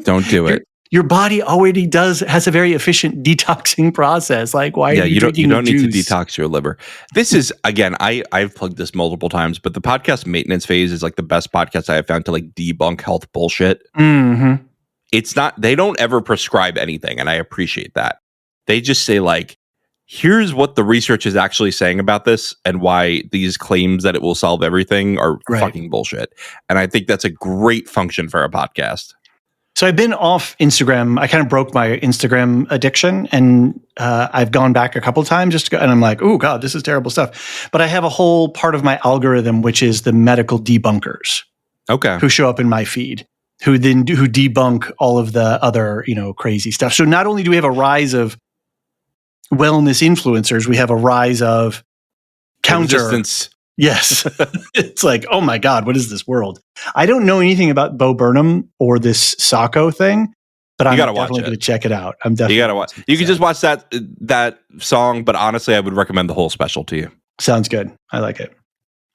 Don't do it. Your body already has a very efficient detoxing process. Like, why are you drinking don't need to juice? detox your liver. This is, again, I've plugged this multiple times, but the podcast maintenance phase is like the best podcast I have found to like debunk health bullshit. Mm-hmm. It's not, they don't ever prescribe anything, and I appreciate that. They just say like, here's what the research is actually saying about this and why these claims that it will solve everything are fucking bullshit. And I think that's a great function for a podcast. So I've been off Instagram. I kind of broke my Instagram addiction, and I've gone back a couple of times and I'm like, oh God, this is terrible stuff. But I have a whole part of my algorithm, which is the medical debunkers. Okay. Who show up in my feed, who debunk all of the other, crazy stuff. So not only do we have a rise of wellness influencers, we have a rise of counter resistance. Yes. It's like, oh my God, what is this world? I don't know anything about Bo Burnham or this Sacco thing, but I'm definitely going to check it out. You got to watch. You can just watch that song, but honestly, I would recommend the whole special to you. Sounds good. I like it.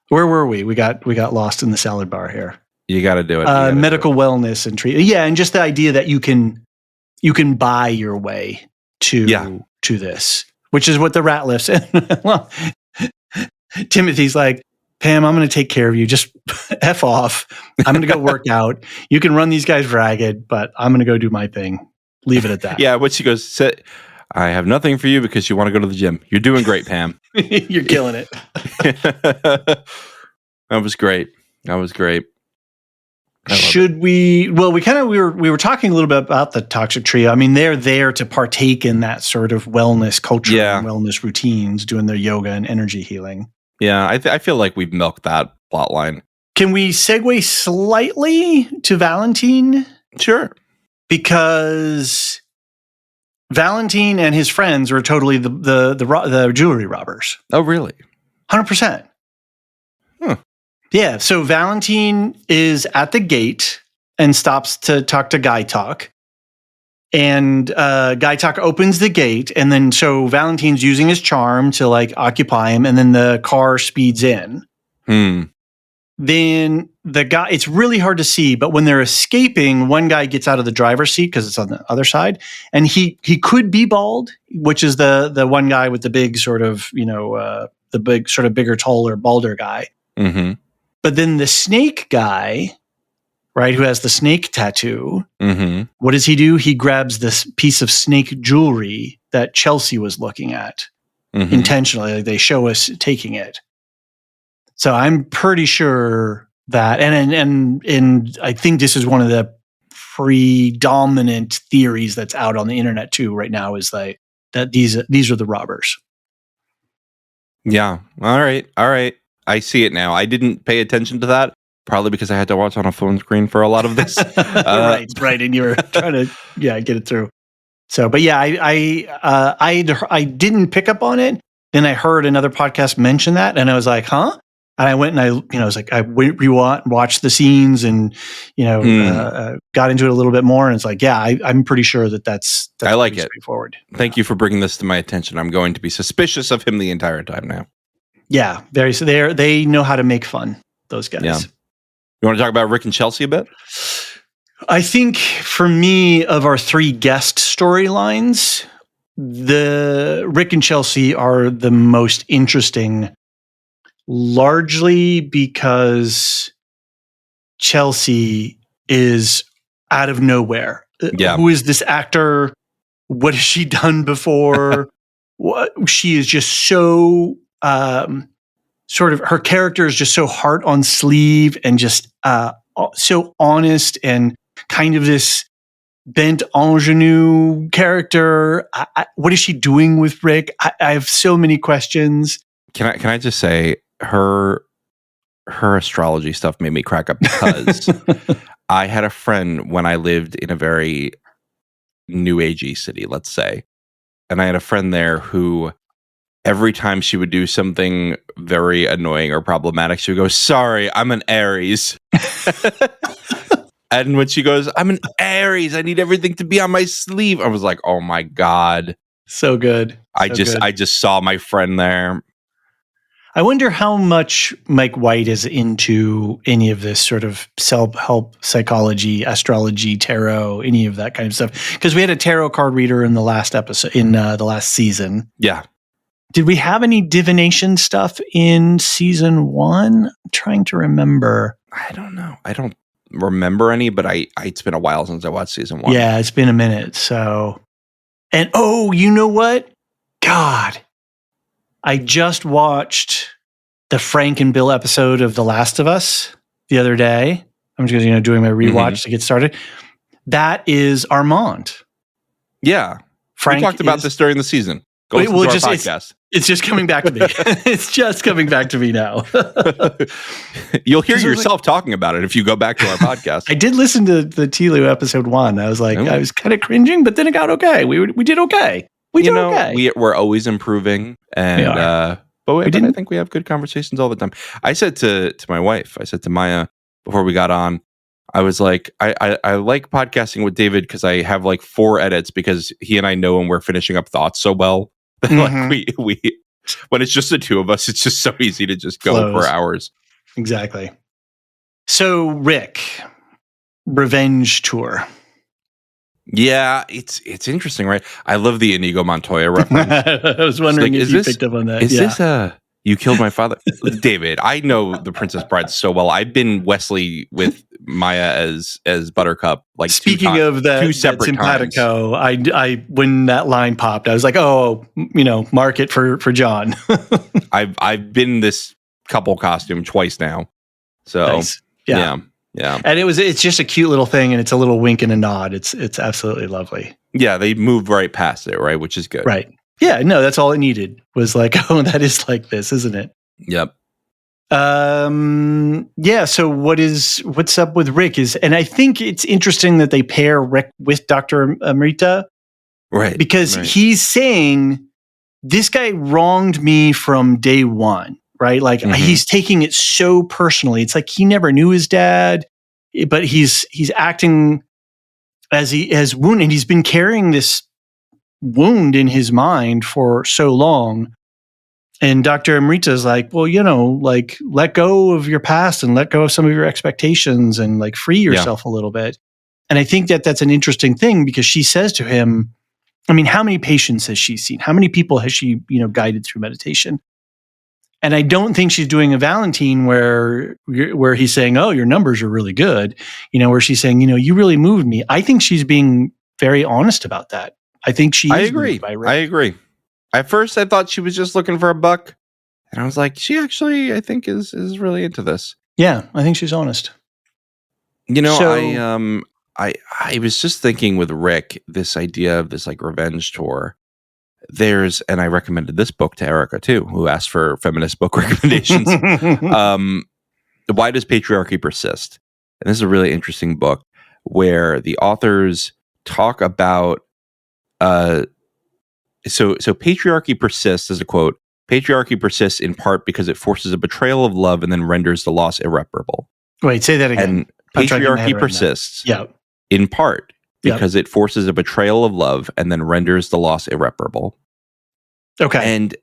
Where were we? We got lost in the salad bar here. You got to do it. Medical wellness and treatment. Yeah, and just the idea that you can buy your way to this, which is what the Ratliffs and well, Timothy's like, Pam, I'm going to take care of you. Just F off. I'm going to go work out. You can run these guys ragged, but I'm going to go do my thing. Leave it at that. Yeah, what she goes, I have nothing for you because you want to go to the gym. You're doing great, Pam. You're killing it. That was great. Should we? Well, we were talking a little bit about the Toxic Trio. I mean, they're there to partake in that sort of wellness culture and wellness routines, doing their yoga and energy healing. Yeah, I feel like we've milked that plot line. Can we segue slightly to Valentine? Sure. Because Valentine and his friends were totally the jewelry robbers. Oh, really? 100%. Huh. Yeah. So Valentine is at the gate and stops to talk to Guy Talk. And Guy Talk opens the gate, and then so Valentine's using his charm to like occupy him, and then the car speeds in. Then the guy, it's really hard to see, but when they're escaping, one guy gets out of the driver's seat because it's on the other side, and he could be bald, which is the one guy with the big sort of the big sort of bigger, taller, balder guy. Mm-hmm. But then the snake guy, right, who has the snake tattoo, what does he do? He grabs this piece of snake jewelry that Chelsea was looking at intentionally. Like they show us taking it. So I'm pretty sure that, and I think this is one of the predominant theories that's out on the internet too right now, is that these are the robbers. Yeah. All right. I see it now. I didn't pay attention to that. Probably because I had to watch on a phone screen for a lot of this. Right. And you were trying to, get it through. So, but yeah, I didn't pick up on it. Then I heard another podcast mention that, and I was like, huh? And I went and I was like, I watched the scenes and, got into it a little bit more. And it's like, yeah, I'm pretty sure that's I like it. Straightforward. Thank you for bringing this to my attention. I'm going to be suspicious of him the entire time now. Yeah, so they know how to make fun, those guys. Yeah. You want to talk about Rick and Chelsea a bit? I think for me, of our three guest storylines, the Rick and Chelsea are the most interesting, largely because Chelsea is out of nowhere. Yeah. Who is this actor? What has she done before? She is just so sort of, her character is just so heart on sleeve and just so honest and kind of this bent ingenue character. What is she doing with Rick? I have so many questions. Can I just say her astrology stuff made me crack up because I had a friend when I lived in a very new agey city, let's say, and I had a friend there who every time she would do something very annoying or problematic, she would go, "Sorry, I'm an Aries." And when she goes, "I'm an Aries, I need everything to be on my sleeve," I was like, "Oh my God." So good. I just saw my friend there. I wonder how much Mike White is into any of this sort of self-help psychology, astrology, tarot, any of that kind of stuff. Because we had a tarot card reader in the last episode, in the last season. Yeah. Did we have any divination stuff in season 1? I'm trying to remember. I don't know. I don't remember any, but it's been a while since I watched season 1. Yeah, it's been a minute. So, and you know what? God, I just watched the Frank and Bill episode of The Last of Us the other day. I'm just doing my rewatch to get started. That is Armand. Yeah. Frank we talked about this during the season. Go listen to our podcast. It's just coming back to me. It's just coming back to me now. You'll hear yourself talking about it if you go back to our podcast. I did listen to the Tilu episode 1. I was like, I was kind of cringing, but then it got okay. We did okay. We did okay. We're always improving, and but I think we have good conversations all the time. I said to my wife, I said to Maya before we got on, I was like, I like podcasting with David because I have like 4 edits because he and I know when we're finishing up thoughts so well. Like we when it's just the two of us, it's just so easy to just go for hours. Exactly. So Rick, Revenge Tour. Yeah, it's interesting, right? I love the Inigo Montoya reference. I was wondering if you picked up on that. Is this You Killed My Father? David, I know The Princess Bride so well. I've been Wesley with Maya as Buttercup. Like speaking of that, two separate simpatico, times. I when that line popped, I was like, mark it for John. I've been this couple costume twice now. So nice. Yeah. And it's just a cute little thing, and it's a little wink and a nod. It's absolutely lovely. Yeah, they moved right past it, right? Which is good. Right. Yeah, no, that's all it needed was like, that is like this, isn't it? Yep. Yeah, so what's up with Rick and I think it's interesting that they pair Rick with Dr. Amrita. Right. Because he's saying this guy wronged me from day one, right? Like he's taking it so personally. It's like he never knew his dad, but he's acting as he has wounded, and he's been carrying this wound in his mind for so long. And Dr. Amrita is like, well, like let go of your past and let go of some of your expectations and like free yourself a little bit. And I think that that's an interesting thing because she says to him, I mean, how many patients has she seen? How many people has she, guided through meditation? And I don't think she's doing a Valentine where he's saying, oh, your numbers are really good. Where she's saying, you really moved me. I think she's being very honest about that. I think she is. I agree. At first, I thought she was just looking for a buck. And I was like, she actually, I think, is really into this. Yeah, I think she's honest. I was just thinking with Rick, this idea of this like revenge tour. And I recommended this book to Erica too, who asked for feminist book recommendations. Why Does Patriarchy Persist? And this is a really interesting book where the authors talk about so patriarchy persists, as a quote, patriarchy persists in part because it forces a betrayal of love and then renders the loss irreparable. Wait, say that again. And patriarchy persists in part because it forces a betrayal of love and then renders the loss irreparable. Okay. And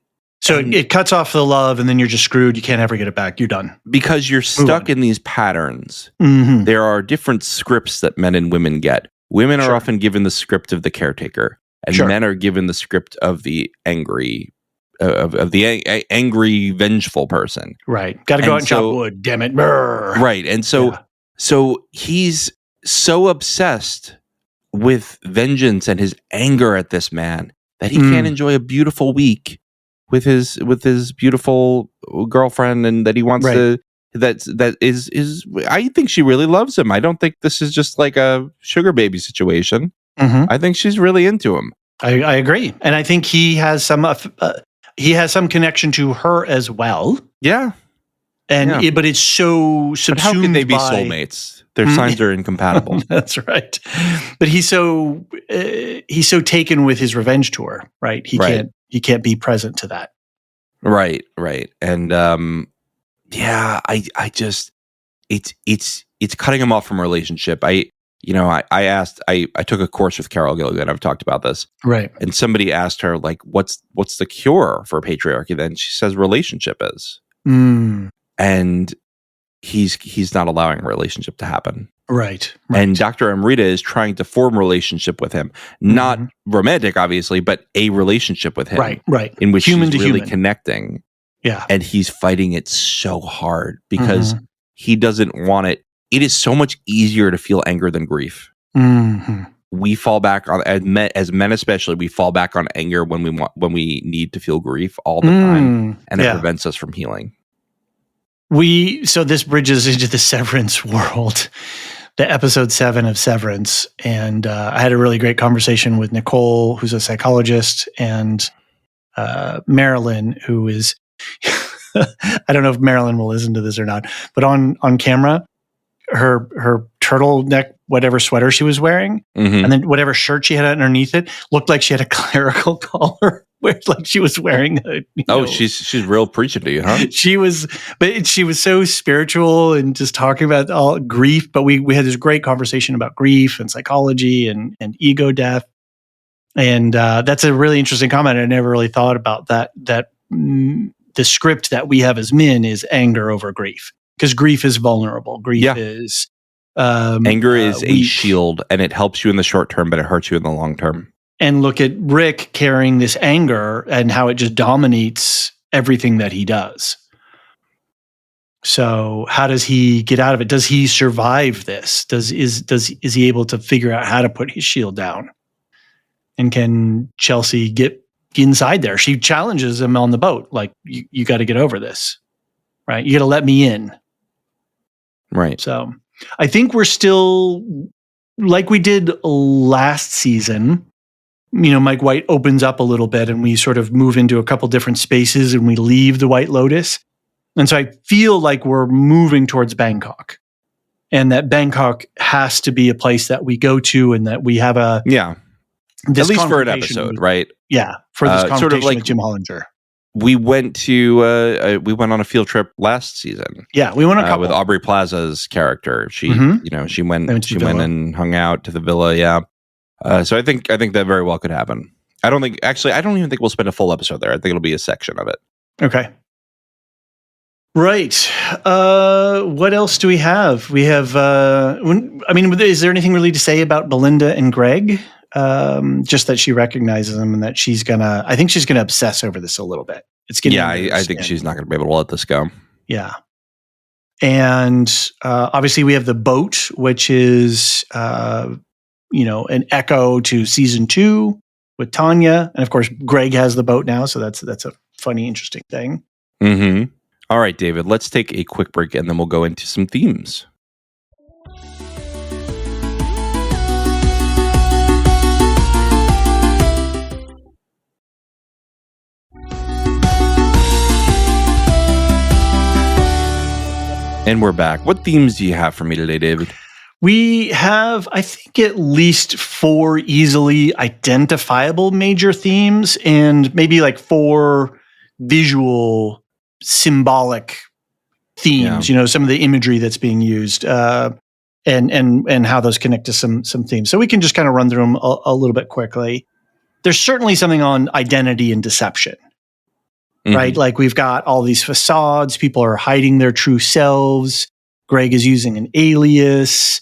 it cuts off the love and then you're just screwed. You can't ever get it back. You're done. Because you're stuck in these patterns. Mm-hmm. There are different scripts that men and women get. Women are often given the script of the caretaker. And men are given the script of the angry, angry, vengeful person. Right. Got to go out and chop wood. Damn it. Brr. Right. And so he's so obsessed with vengeance and his anger at this man that he can't enjoy a beautiful week with his beautiful girlfriend, and that he wants to. That is. I think she really loves him. I don't think this is just like a sugar baby situation. Mm-hmm. I think she's really into him. I agree, and I think he has some connection to her as well. Yeah, but it's so subsumed. But how can they be soulmates? Their signs are incompatible. That's right. But he's so taken with his revenge tour, right? He can't be present to that. Right. And I just it's cutting him off from a relationship. I took a course with Carol Gilligan. I've talked about this. Right. And somebody asked her, like, what's the cure for patriarchy? Then she says relationship is. And he's not allowing a relationship to happen. Right. And Dr. Amrita is trying to form a relationship with him. Not romantic, obviously, but a relationship with him. Right. In which human she's to really human. connecting. Yeah. And he's fighting it so hard because he doesn't want it. It is so much easier to feel anger than grief. We fall back on, as men especially, we fall back on anger when we need to feel grief all the time. And it prevents us from healing. So this bridges into the Severance world, the episode 7 of Severance. And I had a really great conversation with Nicole, who's a psychologist, and Marilyn, who is, I don't know if Marilyn will listen to this or not, but on camera, her turtleneck, whatever sweater she was wearing, and then whatever shirt she had underneath it looked like she had a clerical collar. Like she was wearing she's real preaching to you, huh? She was so spiritual and just talking about all grief. But we had this great conversation about grief and psychology and ego death. And that's a really interesting comment. I never really thought about that the script that we have as men is anger over grief, because grief is vulnerable. Grief is anger is a weak. shield, and it helps you in the short term, but it hurts you in the long term. And look at Rick carrying this anger and how it just dominates everything that he does. So how does he get out of it? Does he survive this? Is he able to figure out how to put his shield down? And can Chelsea get inside there? She challenges him on the boat, like, you got to get over this, right? You got to let me in. Right. So I think we're still, like we did last season, Mike White opens up a little bit and we sort of move into a couple different spaces and we leave the White Lotus. And so I feel like we're moving towards Bangkok, and that Bangkok has to be a place that we go to, and that we have at least for an episode, right? Yeah. For this conversation sort of like with Jim Hollinger. We went to we went on a field trip last season. Yeah, we went a couple with Aubrey Plaza's character. She she went and hung out to the villa. Yeah. So I think that very well could happen. I don't even think we'll spend a full episode there. I think it'll be a section of it. Okay. Right. What else do we have? We have, is there anything really to say about Belinda and Greg? Just that she recognizes him and that I think she's going to obsess over this a little bit. It's getting I think she's not going to be able to let this go. Yeah. And obviously we have the boat, which is, an echo to season 2 with Tanya. And of course, Greg has the boat now. So that's a funny, interesting thing. Mm-hmm. All right, David, let's take a quick break and then we'll go into some themes. And we're back. What themes do you have for me today, David? We have, I think, at least 4 easily identifiable major themes, and maybe like 4 visual, symbolic themes. Some of the imagery that's being used, and how those connect to some themes. So we can just kind of run through them a little bit quickly. There's certainly something on identity and deception. Right? Like we've got all these facades. People are hiding their true selves. Greg is using an alias.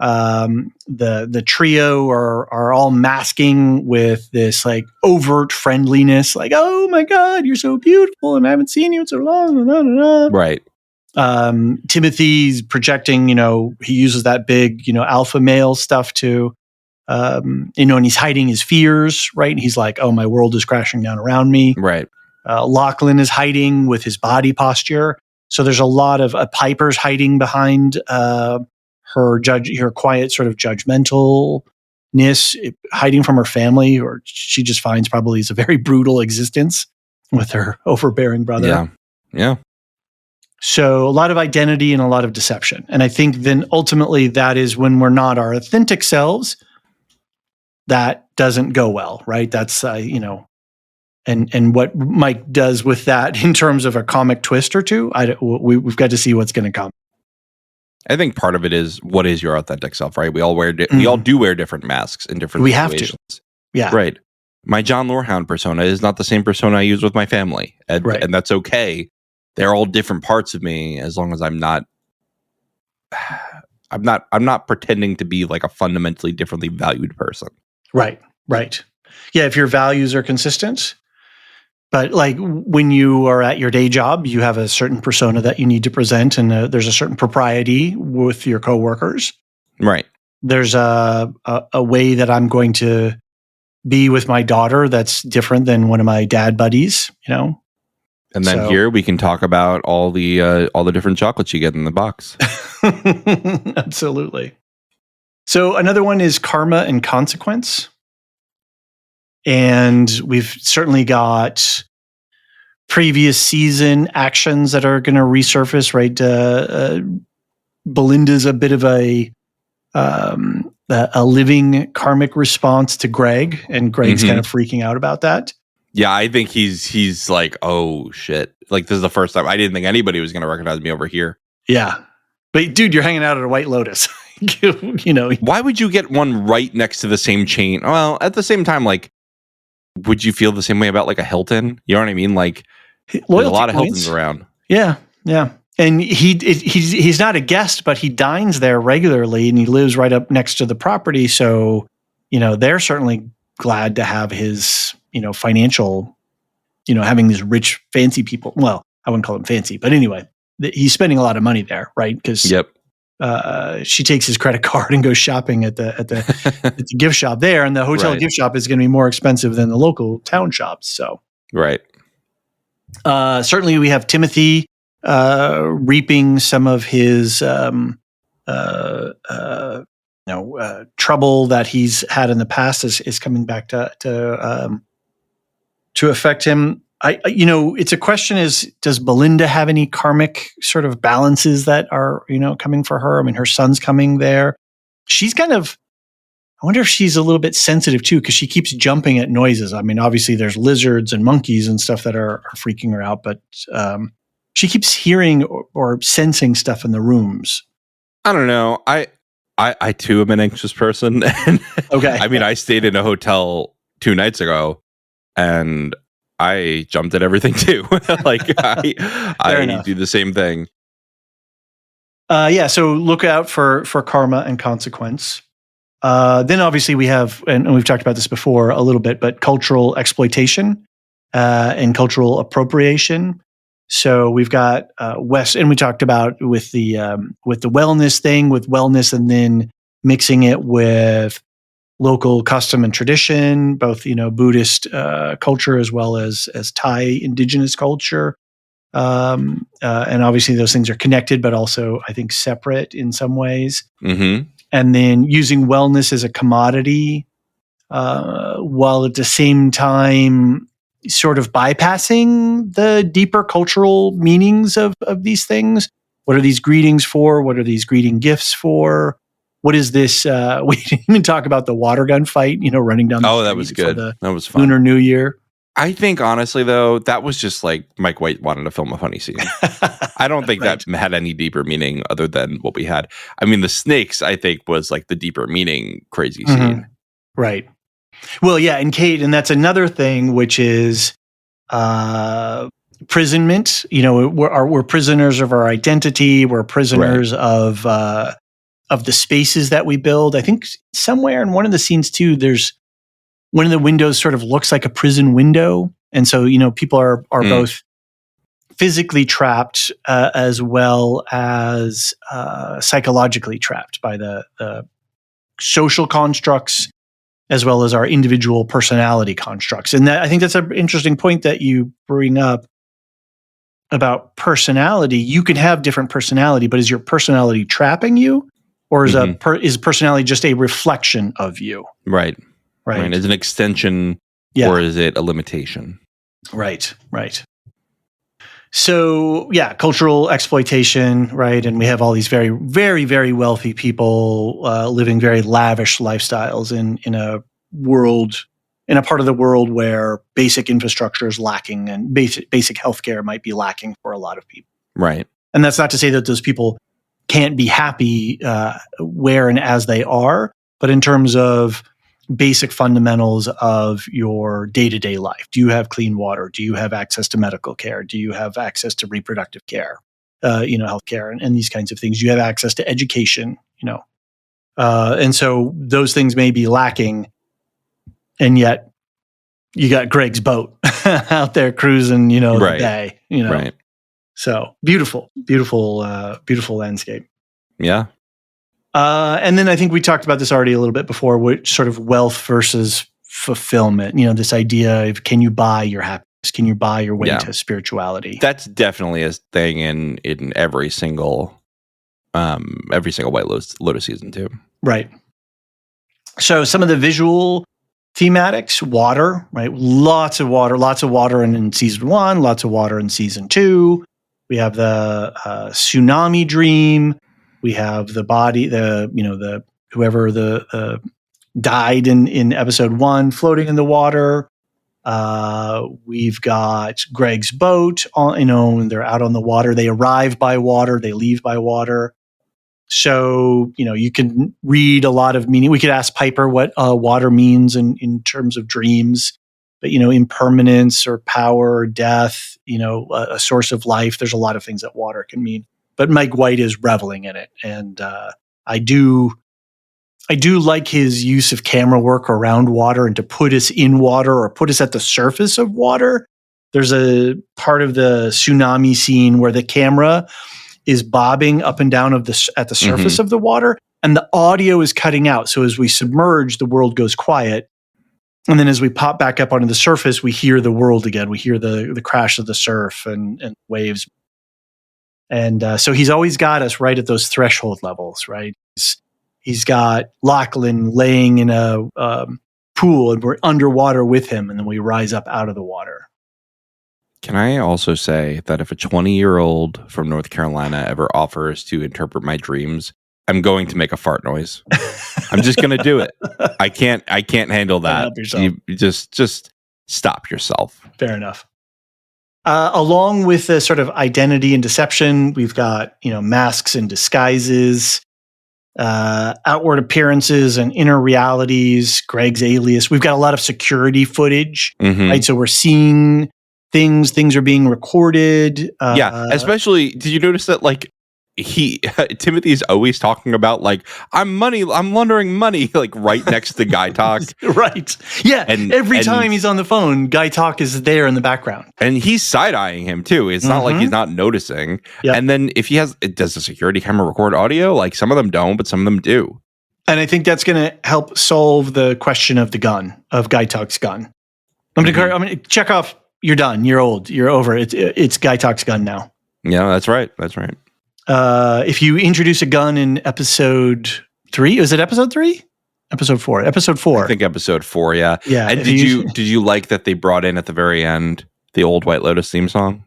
The trio are all masking with this like overt friendliness. Like, oh my God, you're so beautiful and I haven't seen you in so long. Right. Timothy's projecting, he uses that big, alpha male stuff too. And he's hiding his fears, right? And he's like, oh, my world is crashing down around me. Right. Lachlan is hiding with his body posture. So there's a lot of Piper's hiding behind her quiet sort of judgmentalness, hiding from her family, or she just finds probably is a very brutal existence with her overbearing brother. Yeah. So a lot of identity and a lot of deception. And I think then ultimately that is when we're not our authentic selves, that doesn't go well, right? That's, and what Mike does with that in terms of a comic twist or two, we've got to see what's going to come. I think part of it is, what is your authentic self, right? We all do wear different masks in different situations. Have to. Yeah. Right. My John Lorehound persona is not the same persona I use with my family. And that's okay. They're all different parts of me, as long as I'm not pretending to be like a fundamentally differently valued person. Right. Yeah, if your values are consistent. But like when you are at your day job, you have a certain persona that you need to present, and there's a certain propriety with your coworkers. Right. There's a way that I'm going to be with my daughter that's different than one of my dad buddies, And then here we can talk about all the different chocolates you get in the box. Absolutely. So another one is karma and consequence. And we've certainly got previous season actions that are going to resurface, right? Belinda's a bit of a living karmic response to Greg, and Greg's kind of freaking out about that. Yeah, I think he's like, oh shit. Like, this is the first time I didn't think anybody was going to recognize me over here. Yeah. But dude, you're hanging out at a White Lotus. Why would you get one right next to the same chain? Well, at the same time, like, would you feel the same way about like a Hilton? You know what I mean? Like, there's a lot of Hiltons around. Yeah. And he's not a guest, but he dines there regularly, and he lives right up next to the property. So, they're certainly glad to have his, financial, having these rich, fancy people. Well, I wouldn't call them fancy, but anyway, he's spending a lot of money there, right? Because she takes his credit card and goes shopping at the gift shop there, and the hotel gift shop is going to be more expensive than the local town shops. So, right. Certainly, we have Timothy reaping some of his trouble that he's had in the past is coming back to affect him. It's a question: does Belinda have any karmic sort of balances that are coming for her? I mean, her son's coming there. She's kind of. I wonder if she's a little bit sensitive too, because she keeps jumping at noises. I mean, obviously there's lizards and monkeys and stuff that are freaking her out, but she keeps hearing or sensing stuff in the rooms. I don't know. I too am an anxious person. Okay. I mean, I stayed in a hotel 2 nights ago, and I jumped at everything too. Like I do the same thing. So look out for karma and consequence. Then obviously we have, and we've talked about this before a little bit, but cultural exploitation and cultural appropriation. So we've got West, and we talked about with the wellness thing, with wellness, and then mixing it with local custom and tradition, both Buddhist culture as well as Thai indigenous culture. And obviously those things are connected, but also I think separate in some ways. Mm-hmm. And then using wellness as a commodity, while at the same time sort of bypassing the deeper cultural meanings of these things. What are these greetings for? What are these greeting gifts for? What is this? We didn't even talk about the water gun fight, running down the street. Oh, that was good. That was fun. Lunar New Year. I think, honestly, though, that was just like Mike White wanted to film a funny scene. I don't think that had any deeper meaning other than what we had. I mean, the snakes, I think, was like the deeper meaning crazy scene. Mm-hmm. Right. Well, yeah, and Kate, and that's another thing, which is imprisonment. We're prisoners of our identity. We're prisoners of the spaces that we build. I think somewhere in one of the scenes too, there's one of the windows sort of looks like a prison window. And so, people are both physically trapped as well as psychologically trapped by the social constructs as well as our individual personality constructs. And I think that's an interesting point that you bring up about personality. You can have different personality, but is your personality trapping you? Or is is personality just a reflection of you? Right. Is it an extension or is it a limitation? Right. So yeah, cultural exploitation, right? And we have all these very, very, very wealthy people living very lavish lifestyles in a world, in a part of the world where basic infrastructure is lacking and basic healthcare might be lacking for a lot of people. Right. And that's not to say that those people can't be happy where and as they are, but in terms of basic fundamentals of your day-to-day life. Do you have clean water? Do you have access to medical care? Do you have access to reproductive care, healthcare and these kinds of things? Do you have access to education, and so those things may be lacking, and yet you got Greg's boat out there cruising, the bay, Right. So beautiful, beautiful, beautiful landscape. Yeah. And then I think we talked about this already a little bit before, which sort of wealth versus fulfillment, this idea of, can you buy your happiness? Can you buy your way to spirituality? That's definitely a thing in every single White Lotus season too. Right. So some of the visual thematics, water, right? Lots of water in season 1, lots of water in season 2. We have the tsunami dream. We have the body, whoever died in episode 1 floating in the water. We've got Greg's boat, and they're out on the water. They arrive by water, they leave by water. So, you can read a lot of meaning. We could ask Piper what water means in terms of dreams, but, impermanence or power or death, a source of life. There's a lot of things that water can mean. But Mike White is reveling in it. And I do like his use of camera work around water and to put us in water or put us at the surface of water. There's a part of the tsunami scene where the camera is bobbing up and down at the surface of the water, and the audio is cutting out. So as we submerge, the world goes quiet. And then as we pop back up onto the surface, we hear the world again. We hear the crash of the surf and waves. And so he's always got us right at those threshold levels, right? He's got Lachlan laying in a pool, and we're underwater with him, and then we rise up out of the water. Can I also say that if a 20-year-old from North Carolina ever offers to interpret my dreams, I'm going to make a fart noise. I'm just going to do it. I can't handle that. You just stop yourself. Fair enough. Along with the sort of identity and deception, we've got, masks and disguises, outward appearances and inner realities, Greg's alias. We've got a lot of security footage, right? So we're seeing things are being recorded. Especially, did you notice that, Timothy's always talking about, I'm laundering money, right next to Guy Talk. Right. Yeah. And every time he's on the phone, Guy Talk is there in the background. And he's side-eyeing him too. It's not like he's not noticing. Yep. And then if does the security camera record audio? Some of them don't, but some of them do. And I think that's going to help solve the question of the gun, of Guy Talk's gun. I'm going to check off, you're done, you're old, you're over. It's Guy Talk's gun now. Yeah, that's right. That's right. If you introduce a gun in episode 3, is it episode 3? Episode 4. Episode 4. I think episode 4, yeah. Yeah. And did you like that they brought in at the very end the old White Lotus theme song?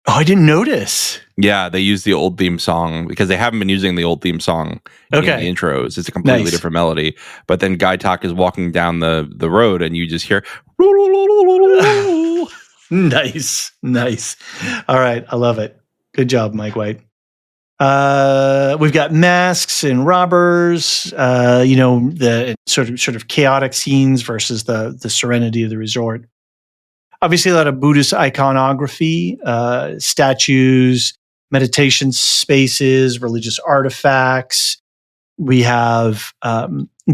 Oh, I didn't notice. Yeah, they used the old theme song because they haven't been using the old theme song in the intros. It's a completely different melody. But then Guy Talk is walking down the road and you just hear Nice. All right, I love it. Good job, Mike White. We've got masks and robbers, the sort of chaotic scenes versus the serenity of the resort. Obviously, a lot of Buddhist iconography, statues, meditation spaces, religious artifacts. We have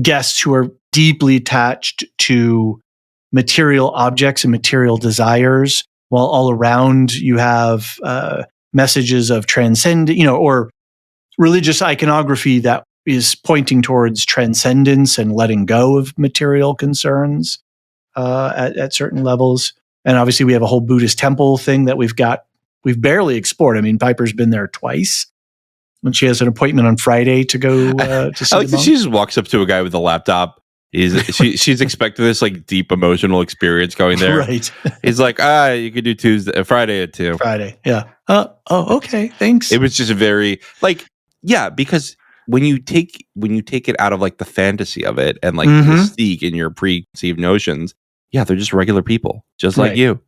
guests who are deeply attached to material objects and material desires, while all around you have messages of transcendent, or religious iconography that is pointing towards transcendence and letting go of material concerns at certain levels. And obviously we have a whole Buddhist temple thing that we've barely explored. I mean, Piper's been there twice when she has an appointment on Friday to go to see I like that she just walks up to a guy with a laptop She's expecting this like deep emotional experience going there. Right. He's like, you could do Friday at 2. Friday. Yeah. Okay. Thanks. It was just a very like, yeah, because when you take it out of like the fantasy of it and like the mystique in your preconceived notions, yeah, they're just regular people, just like you.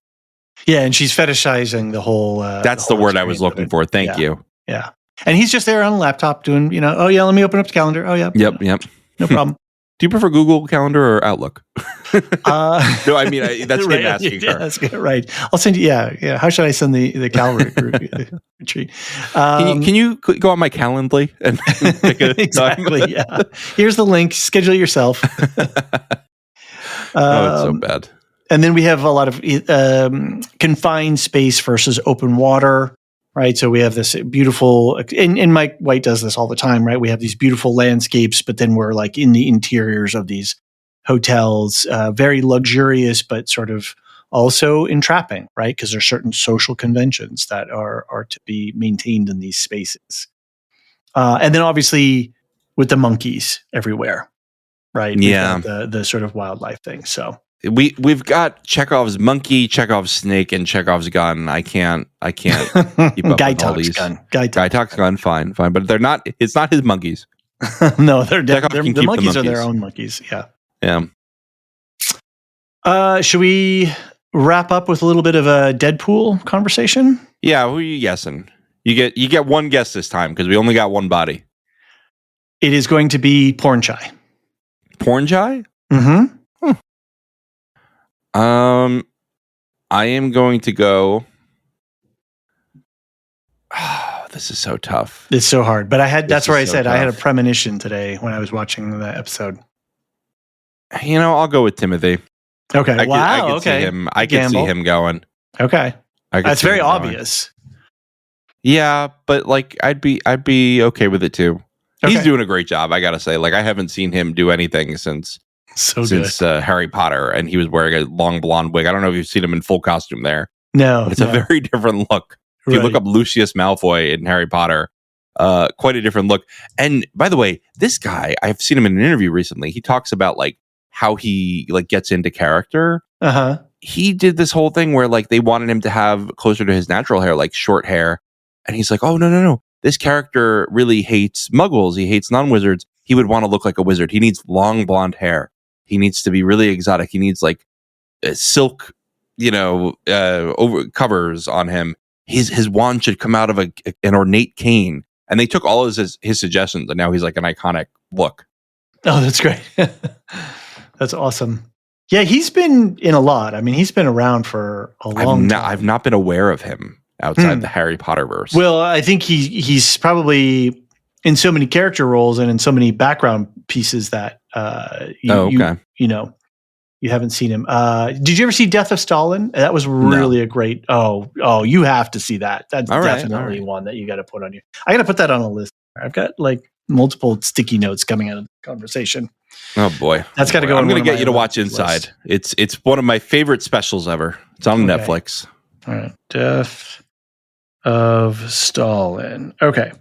Yeah, and she's fetishizing the whole. That's the word I was looking for. Thank you. Yeah, and he's just there on a laptop doing, oh yeah, let me open up the calendar. Oh yeah. Yep. No problem. Do you prefer Google Calendar or Outlook? No, I mean that's right, him asking her. That's good, right. I'll send you. Yeah. How should I send the Calvary retreat? Can you go on my Calendly and pick a exactly? time? Yeah. Here's the link. Schedule it yourself. It's so bad. And then we have a lot of confined space versus open water, right? So we have this beautiful, and Mike White does this all the time, right? We have these beautiful landscapes, but then we're like in the interiors of these hotels, very luxurious, but sort of also entrapping, right? Because there's certain social conventions that are to be maintained in these spaces. And then obviously with the monkeys everywhere, right? Yeah. The sort of wildlife thing. So we've got Chekhov's monkey, Chekhov's snake, and Chekhov's gun. I can't keep up Guy with all Talk's these. gun. Guy Talk's gun, fine, but they're not. It's not his monkeys. No, the the monkeys are their own monkeys. Yeah. Yeah. Should we wrap up with a little bit of a Deadpool conversation? Yeah. Who are you guessing? You get one guess this time because we only got one body. It is going to be Porn Chai. Porn Chai? Mm-hmm. I am going to go. Oh, this is so tough. It's so hard, but that's where I said tough. I had a premonition today when I was watching the episode. I'll go with Timothy. Okay. I could see him. I could see him going. Okay. That's very obvious. Yeah, but like I'd be okay with it too. Okay. He's doing a great job, I gotta say. Like I haven't seen him do anything since Harry Potter, and he was wearing a long blonde wig. I don't know if you've seen him in full costume there. No, but it's a very different look. If you look up Lucius Malfoy in Harry Potter, quite a different look. And by the way, this guy, I've seen him in an interview recently. He talks about like how he like gets into character. He did this whole thing where like they wanted him to have closer to his natural hair, like short hair. And he's like, oh, no. This character really hates muggles. He hates non-wizards. He would want to look like a wizard. He needs long blonde hair. He needs to be really exotic. He needs like silk, over covers on him. His wand should come out of an ornate cane. And they took all of his suggestions, and now he's like an iconic look. Oh, that's great. That's awesome. Yeah, he's been in a lot. I mean, he's been around for a long time. I've not been aware of him outside the Harry Potter verse. Well, I think he's probably in so many character roles and in so many background pieces that you haven't seen him. Did you ever see Death of Stalin? That was really a great. Oh, you have to see that. That's definitely one that you got to put on you. I got to put that on a list. I've got like multiple sticky notes coming out of the conversation. Oh boy, that's got to go. I'm going to get you to watch Inside. List. It's one of my favorite specials ever. It's on Netflix. All right, Death of Stalin. Okay.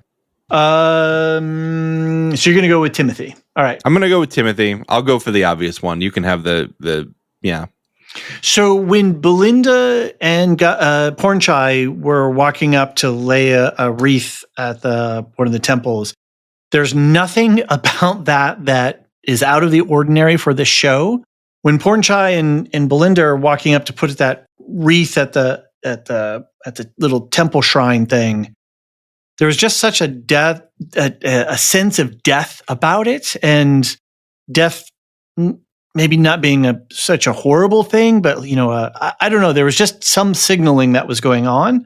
So you're going to go with Timothy. All right. I'm going to go with Timothy. I'll go for the obvious one. You can have the. So when Belinda and Porn Chai were walking up to lay a wreath at one of the temples, there's nothing about that is out of the ordinary for the show. When Porn Chai and Belinda are walking up to put that wreath at the little temple shrine thing, there was just such a death, a sense of death about it, and death maybe not being such a horrible thing, but I don't know. There was just some signaling that was going on.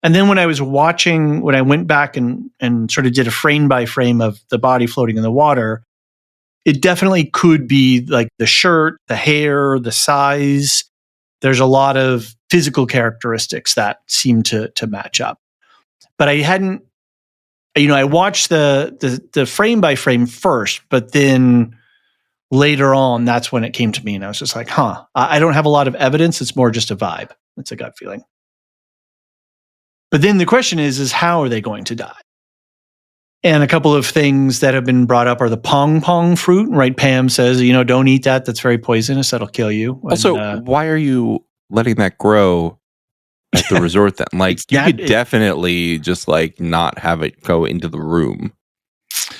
And then when I went back and sort of did a frame by frame of the body floating in the water, it definitely could be like the shirt, the hair, the size. There's a lot of physical characteristics that seem to match up. But I hadn't, I watched the frame by frame first, but then later on, that's when it came to me, and I was just like, I don't have a lot of evidence. It's more just a vibe. It's a gut feeling. But then the question is how are they going to die? And a couple of things that have been brought up are the pong pong fruit, right? Pam says, don't eat that. That's very poisonous. That'll kill you. Also, why are you letting that grow at the resort then? Like, you could definitely just like not have it go into the room.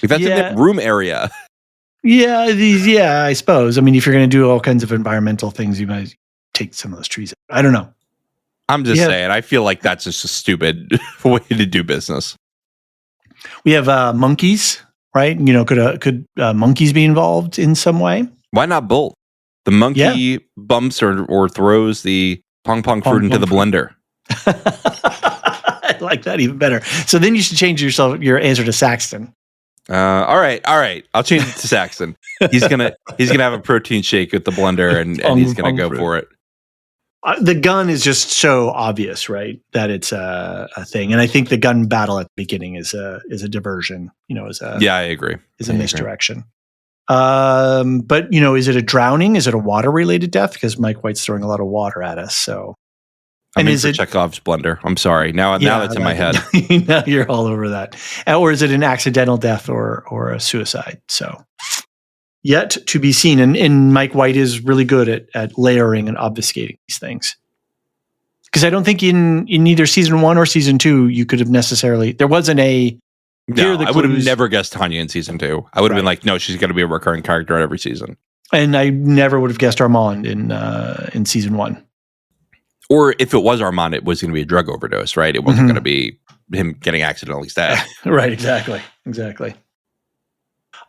If that's in the room area. Yeah, I suppose. I mean, if you're going to do all kinds of environmental things, you might take some of those trees. I don't know. I'm just saying, I feel like that's just a stupid way to do business. We have monkeys, right? Could monkeys be involved in some way? Why not both? The monkey bumps or throws the pong fruit into the blender. I like that even better. So then you should change your answer to Saxton. All right. I'll change it to Saxton. He's gonna have a protein shake with the blender, and he's gonna go for it. The gun is just so obvious, right? That it's a thing, and I think the gun battle at the beginning is a diversion. I agree. Is a misdirection. But is it a drowning? Is it a water related death? Because Mike White's throwing a lot of water at us. So, and is it Chekhov's blender? I'm sorry. Now that's in my head. Now you're all over that. Or is it an accidental death or a suicide? So, yet to be seen. And Mike White is really good at layering and obfuscating these things. Because I don't think in either season 1 or season 2 you could have necessarily. There wasn't a. No, I would have never guessed Tanya in season 2. I would have been like, no, she's going to be a recurring character every season. And I never would have guessed Armand in season 1. Or if it was Armand, it was going to be a drug overdose, right? It wasn't going to be him getting accidentally stabbed. Right, exactly.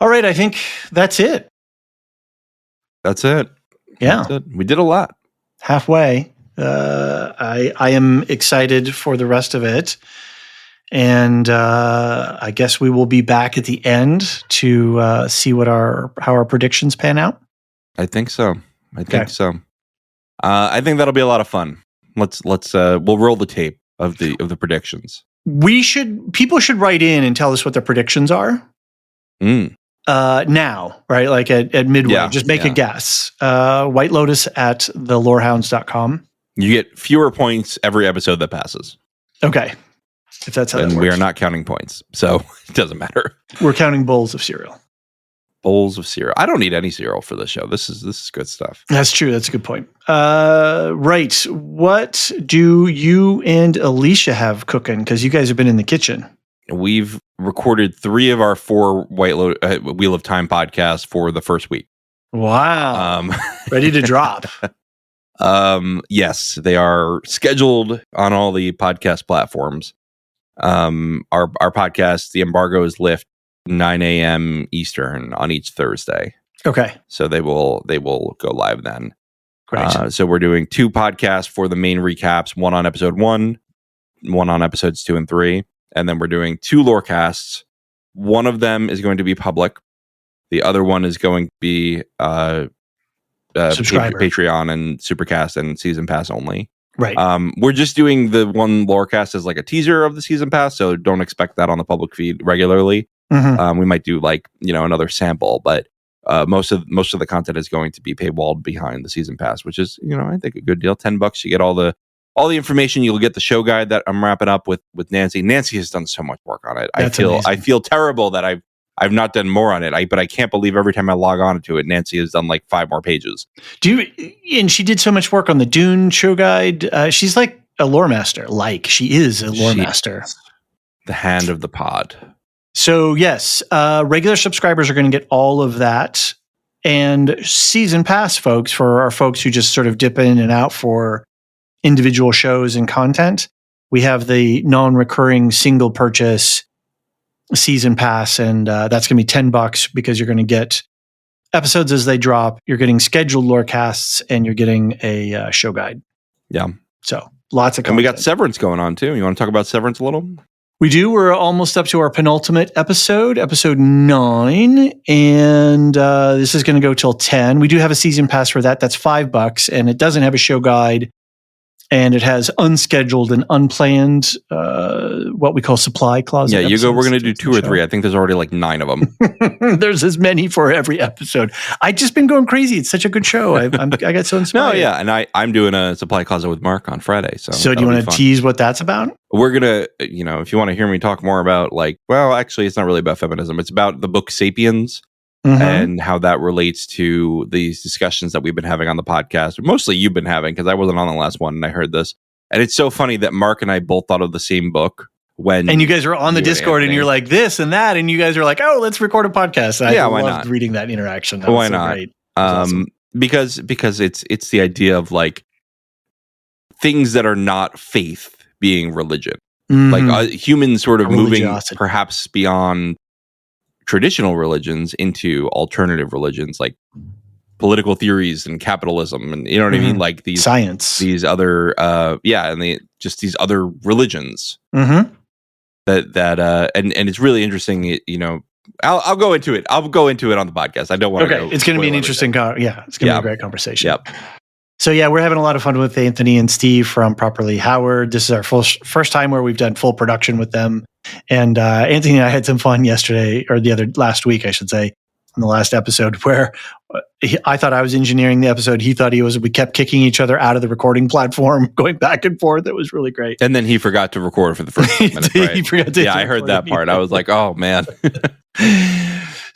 All right, I think that's it. Yeah. That's it. We did a lot. Halfway. I am excited for the rest of it. And I guess we will be back at the end to see how our predictions pan out. I think so. I think that'll be a lot of fun. We'll roll the tape of the predictions. People should write in and tell us what their predictions are. Now, right? Like at midway, just make a guess. White Lotus at thelorehounds.com. You get fewer points every episode that passes. Okay. If that's how that works. And we are not counting points, so it doesn't matter. We're counting bowls of cereal. Bowls of cereal. I don't need any cereal for this show. This is good stuff. That's true. That's a good point. Right. What do you and Alicia have cooking? Because you guys have been in the kitchen. We've recorded 3 of our 4 Wheel of Time podcasts for the first week. Wow. Ready to drop. Yes, they are scheduled on all the podcast platforms. Our podcast, the embargo is lift 9 a.m. Eastern on each Thursday. Okay. So they will go live then. Great. So we're doing 2 podcasts for the main recaps, one on episode 1, one on episodes 2 and 3. And then we're doing 2 lore casts. One of them is going to be public. The other one is going to be Patreon and Supercast and Season Pass only. Right. We're just doing the one Lorecast as like a teaser of the Season Pass, so don't expect that on the public feed regularly. Mm-hmm. We might do like another sample, but most of the content is going to be paywalled behind the Season Pass, which is I think a good deal. $10, you get all the information. You'll get the show guide that I'm wrapping up with Nancy. Nancy has done so much work on it. Amazing. I feel terrible that I've not done more on it. But I can't believe every time I log on to it, Nancy has done like 5 more pages. And she did so much work on the Dune show guide. She's like a lore master. She is a lore master. The hand of the pod. So yes, regular subscribers are going to get all of that. And Season Pass folks, for our folks who just sort of dip in and out for individual shows and content, we have the non-recurring single purchase Season Pass, and that's going to be $10 because you're going to get episodes as they drop. You're getting scheduled lore casts, and you're getting a show guide. Yeah. So lots of content. And we got Severance going on too. You want to talk about Severance a little? We do. We're almost up to our penultimate episode 9, and this is going to go till 10. We do have a Season Pass for that. That's $5, and it doesn't have a show guide. And it has unscheduled and unplanned, what we call supply closet. Yeah, you go. We're going to do episodes 2 or 3. I think there's already like 9 of them. There's as many for every episode. I've just been going crazy. It's such a good show. I got so inspired. No, yeah, and I'm doing a supply closet with Mark on Friday. So do you want to tease what that's about? We're gonna, if you want to hear me talk more about actually, it's not really about feminism. It's about the book *Sapiens* and how that relates to these discussions that we've been having on the podcast. Mostly you've been having, because I wasn't on the last one and I heard this. And it's so funny that Mark and I both thought of the same book. And you guys were on the Discord and you're like this and that, and you guys are like, oh, let's record a podcast. I why loved not? reading that interaction. That why was so not? Great. Awesome. Because it's the idea of like things that are not faith being religion, like humans sort of moving perhaps beyond traditional religions into alternative religions, like political theories and capitalism, and you know what I mean, like these science, these other and just these other religions that and it's really interesting. I'll go into it. I'll go into it on the podcast. I don't want to. Okay, it's going to be an interesting. It's going to be a great conversation. Yep. So we're having a lot of fun with Anthony and Steve from Properly Howard. This is our first time where we've done full production with them. And Anthony and I had some fun yesterday, or last week, I should say, in the last episode, where I thought I was engineering the episode. He thought he was. We kept kicking each other out of the recording platform, going back and forth. It was really great. And then he forgot to record for the first minute. Right? He forgot to. Yeah, I heard that part. I was like, oh man.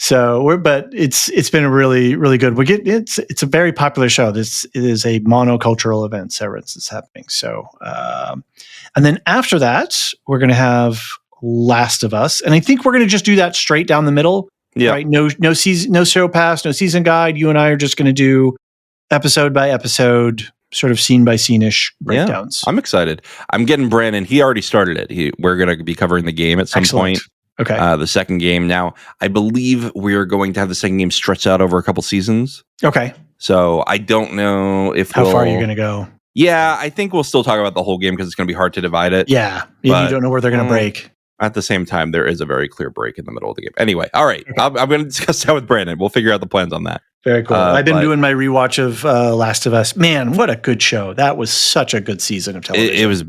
So but it's been a really, really good. It's a very popular show. This is a monocultural event. Severance is happening. So, and then after that, we're going to have Last of Us, and I think we're going to just do that straight down the middle. Yeah. Right. No season, no show pass, no season guide. You and I are just going to do episode by episode, sort of scene by scene-ish breakdowns. Yeah, I'm excited. I'm getting Brandon. He already started it. We're going to be covering the game at some point. Okay. The second game. Now, I believe we're going to have the second game stretched out over a couple seasons. Okay. So I don't know if how far you're going to go. Yeah, I think we'll still talk about the whole game because it's going to be hard to divide it. Yeah. You don't know where they're going to break. At the same time, there is a very clear break in the middle of the game. Anyway, all right. Okay. I'm going to discuss that with Brandon. We'll figure out the plans on that. Very cool. I've been doing my rewatch of Last of Us. Man, what a good show. That was such a good season of television. It was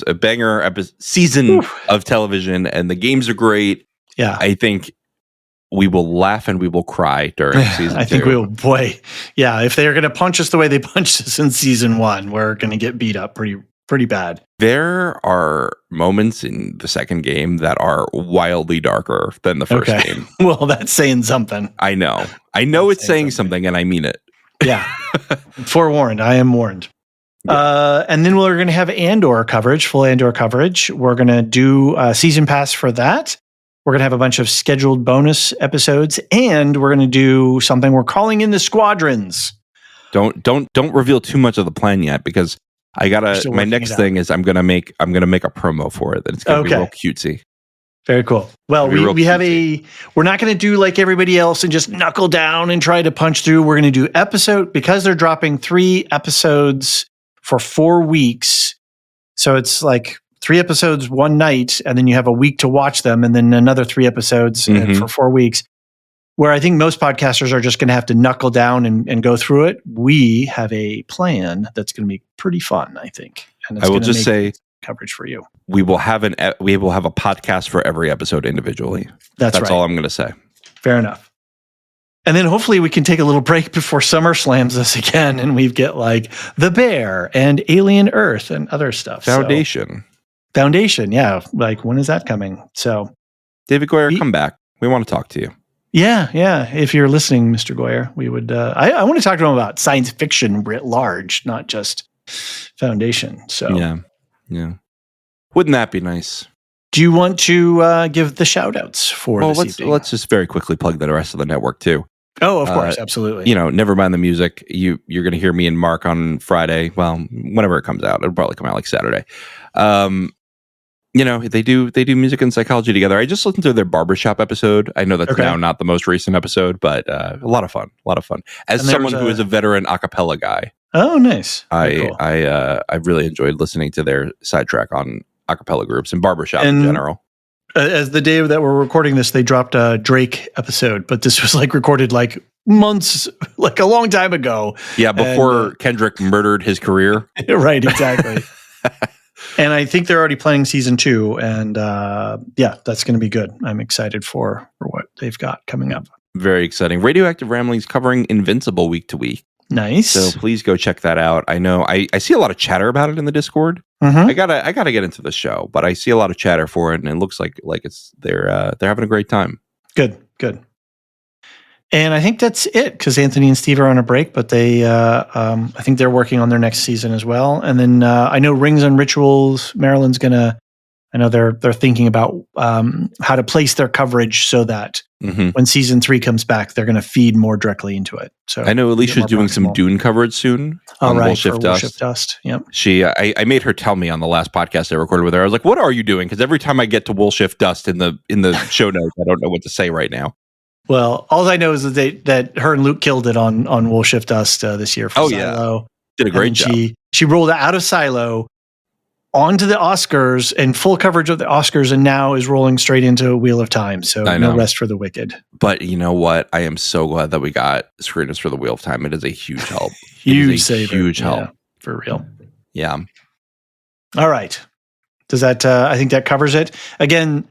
a banger season of television, and the games are great. Yeah. I think we will laugh and we will cry during season 2. I think we will. Boy, yeah. If they're going to punch us the way they punched us in season 1, we're going to get beat up pretty bad. There are moments in the second game that are wildly darker than the first game. Well, that's saying something. I know it's saying something, and I mean it. Yeah. Forewarned. I am warned. Yeah. And then we're going to have Andor coverage, full Andor coverage. We're going to do a season pass for that. We're going to have a bunch of scheduled bonus episodes, and we're going to do something we're calling in the squadrons. Don't reveal too much of the plan yet, because I gotta. My next thing is I'm gonna make a promo for it. That it's gonna be real cutesy. Very cool. Well, we have we're not going to do like everybody else and just knuckle down and try to punch through. We're going to do because they're dropping 3 episodes for 4 weeks. So it's like 3 episodes one night, and then you have a week to watch them, and then another 3 episodes for 4 weeks. Where I think most podcasters are just going to have to knuckle down and go through it. We have a plan that's going to be pretty fun, I think. And it's I will just say coverage for you. We will have a podcast for every episode individually. That's right. All I'm going to say. Fair enough. And then hopefully we can take a little break before summer slams us again, and we get like The Bear and Alien Earth and other stuff. Foundation, yeah. Like, when is that coming? So, David Goyer, come back. We want to talk to you. Yeah. If you're listening, Mr. Goyer, we would. I want to talk to him about science fiction writ large, not just Foundation. So yeah. Wouldn't that be nice? Do you want to give the shout outs for this evening? Let's just very quickly plug the rest of the network too. Oh, of course, absolutely. Never mind the music. You're going to hear me and Mark on Friday. Well, whenever it comes out, it'll probably come out like Saturday. They do music and psychology together. I just listened to their barbershop episode. I know that's now not the most recent episode, but a lot of fun. As someone who is a veteran a cappella guy. Oh, nice. I really enjoyed listening to their sidetrack on a cappella groups and barbershop in general. As the day that we're recording this, they dropped a Drake episode, but this was like recorded like months, like a long time ago. Yeah, before Kendrick murdered his career. Right, exactly. And I think they're already planning season 2. And that's going to be good. I'm excited for what they've got coming up. Very exciting. Radioactive Ramblings covering Invincible week to week. Nice. So please go check that out. I know I see a lot of chatter about it in the Discord. Mm-hmm. I gotta get into the show, but I see a lot of chatter for it, and it looks like it's they're having a great time. Good. And I think that's it, because Anthony and Steve are on a break, but they I think they're working on their next season as well. And then I know Rings and Rituals, Marilyn's I know they're thinking about how to place their coverage so that when season 3 comes back, they're going to feed more directly into it. So I know Alicia's doing some Dune coverage soon on Will Shift Dust. Yep. I made her tell me on the last podcast I recorded with her. I was like, "What are you doing?" Because every time I get to Will Shift Dust in the show notes, I don't know what to say right now. Well, all I know is that her and Luke killed it on Will Shift Dust this year for Silo. Did a great job. She rolled out of Silo onto the Oscars and full coverage of the Oscars, and now is rolling straight into Wheel of Time. So no rest for the wicked. But you know what? I am so glad that we got screeners for the Wheel of Time. It is a huge help. Huge help. Yeah, for real. Yeah. All right. Does that? I think that covers it. Again,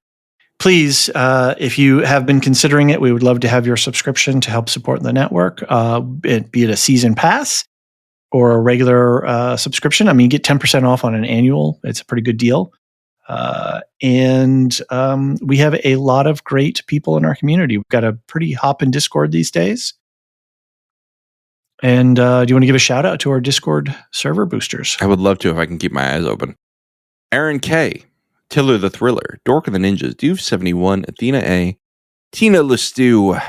please, if you have been considering it, we would love to have your subscription to help support the network. Be it a season pass or a regular subscription. I mean, you get 10% off on an annual. It's a pretty good deal. And we have a lot of great people in our community. We've got a pretty hopping Discord these days. And do you want to give a shout out to our Discord server boosters? I would love to if I can keep my eyes open. Aaron K, Tiller the Thriller, Dork of the Ninjas, Duve71, Athena A, Tina Lestu,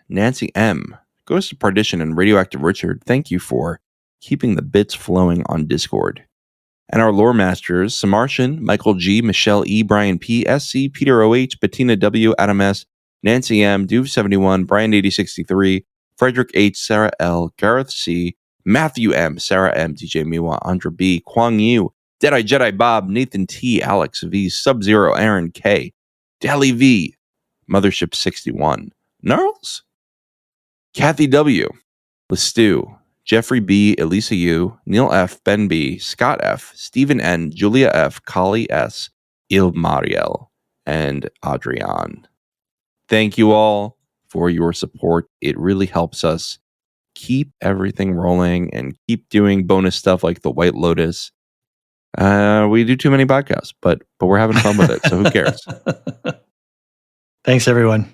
Nancy M, Ghost of Partition, and Radioactive Richard. Thank you for keeping the bits flowing on Discord. And our lore masters, Samartian, Michael G, Michelle E, Brian P, SC, Peter OH, Bettina W, Adam S, Nancy M, Duve71, Brian 8063, Frederick H, Sarah L, Gareth C, Matthew M, Sarah M, DJ Miwa, Andra B, Kwang Yu, Deadeye Jedi Bob, Nathan T, Alex V, Sub-Zero, Aaron K, Dally V, Mothership 61, Gnarls, Kathy W, Lestu, Jeffrey B, Elisa U, Neil F, Ben B, Scott F, Stephen N, Julia F, Kali S, Il Mariel, and Adrian. Thank you all for your support. It really helps us keep everything rolling and keep doing bonus stuff like the White Lotus. We do too many podcasts, but we're having fun with it, so who cares? Thanks, everyone.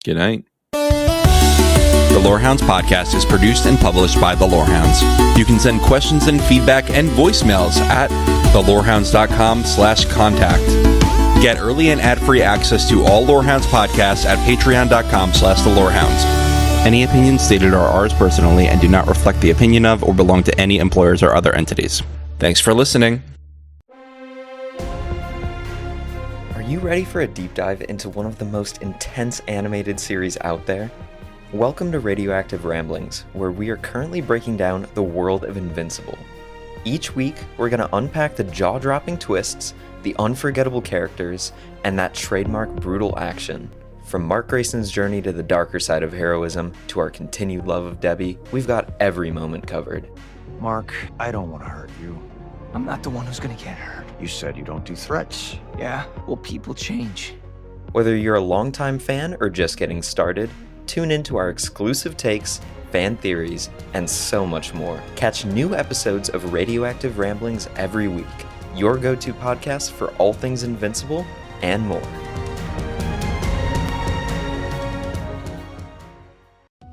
Good night. The Lorehounds podcast is produced and published by The Lorehounds. You can send questions and feedback and voicemails at thelorehounds.com/contact. Get early and ad-free access to all Lorehounds podcasts at patreon.com/thelorehounds. Any opinions stated are ours personally and do not reflect the opinion of or belong to any employers or other entities. Thanks for listening. Are you ready for a deep dive into one of the most intense animated series out there? Welcome to Radioactive Ramblings, where we are currently breaking down the world of Invincible. Each week, we're going to unpack the jaw-dropping twists, the unforgettable characters, and that trademark brutal action. From Mark Grayson's journey to the darker side of heroism to our continued love of Debbie, we've got every moment covered. Mark, I don't want to hurt you. I'm not the one who's gonna get hurt. You said you don't do threats. Yeah, well, people change. Whether you're a longtime fan or just getting started, tune into our exclusive takes, fan theories, and so much more. Catch new episodes of Radioactive Ramblings every week, your go-to podcast for all things Invincible and more.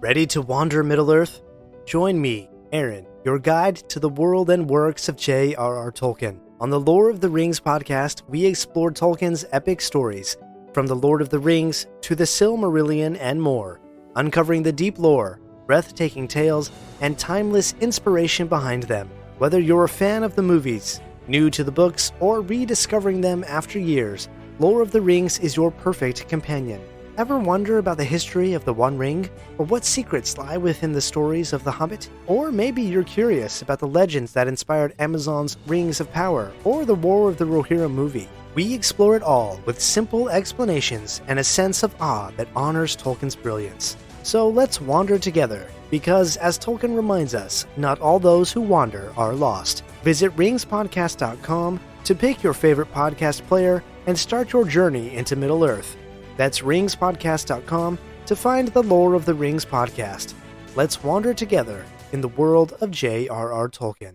Ready to wander Middle-earth? Join me, Aaron, your guide to the world and works of J.R.R. Tolkien. On the Lore of the Rings podcast, we explore Tolkien's epic stories, from the Lord of the Rings to the Silmarillion and more, uncovering the deep lore, breathtaking tales, and timeless inspiration behind them. Whether you're a fan of the movies, new to the books, or rediscovering them after years, Lore of the Rings is your perfect companion. Ever wonder about the history of the One Ring? Or what secrets lie within the stories of The Hobbit? Or maybe you're curious about the legends that inspired Amazon's Rings of Power or the War of the Rohirrim movie? We explore it all with simple explanations and a sense of awe that honors Tolkien's brilliance. So let's wander together, because as Tolkien reminds us, not all those who wander are lost. Visit ringspodcast.com to pick your favorite podcast player and start your journey into Middle-earth. That's ringspodcast.com to find the Lore of the Rings podcast. Let's wander together in the world of J.R.R. Tolkien.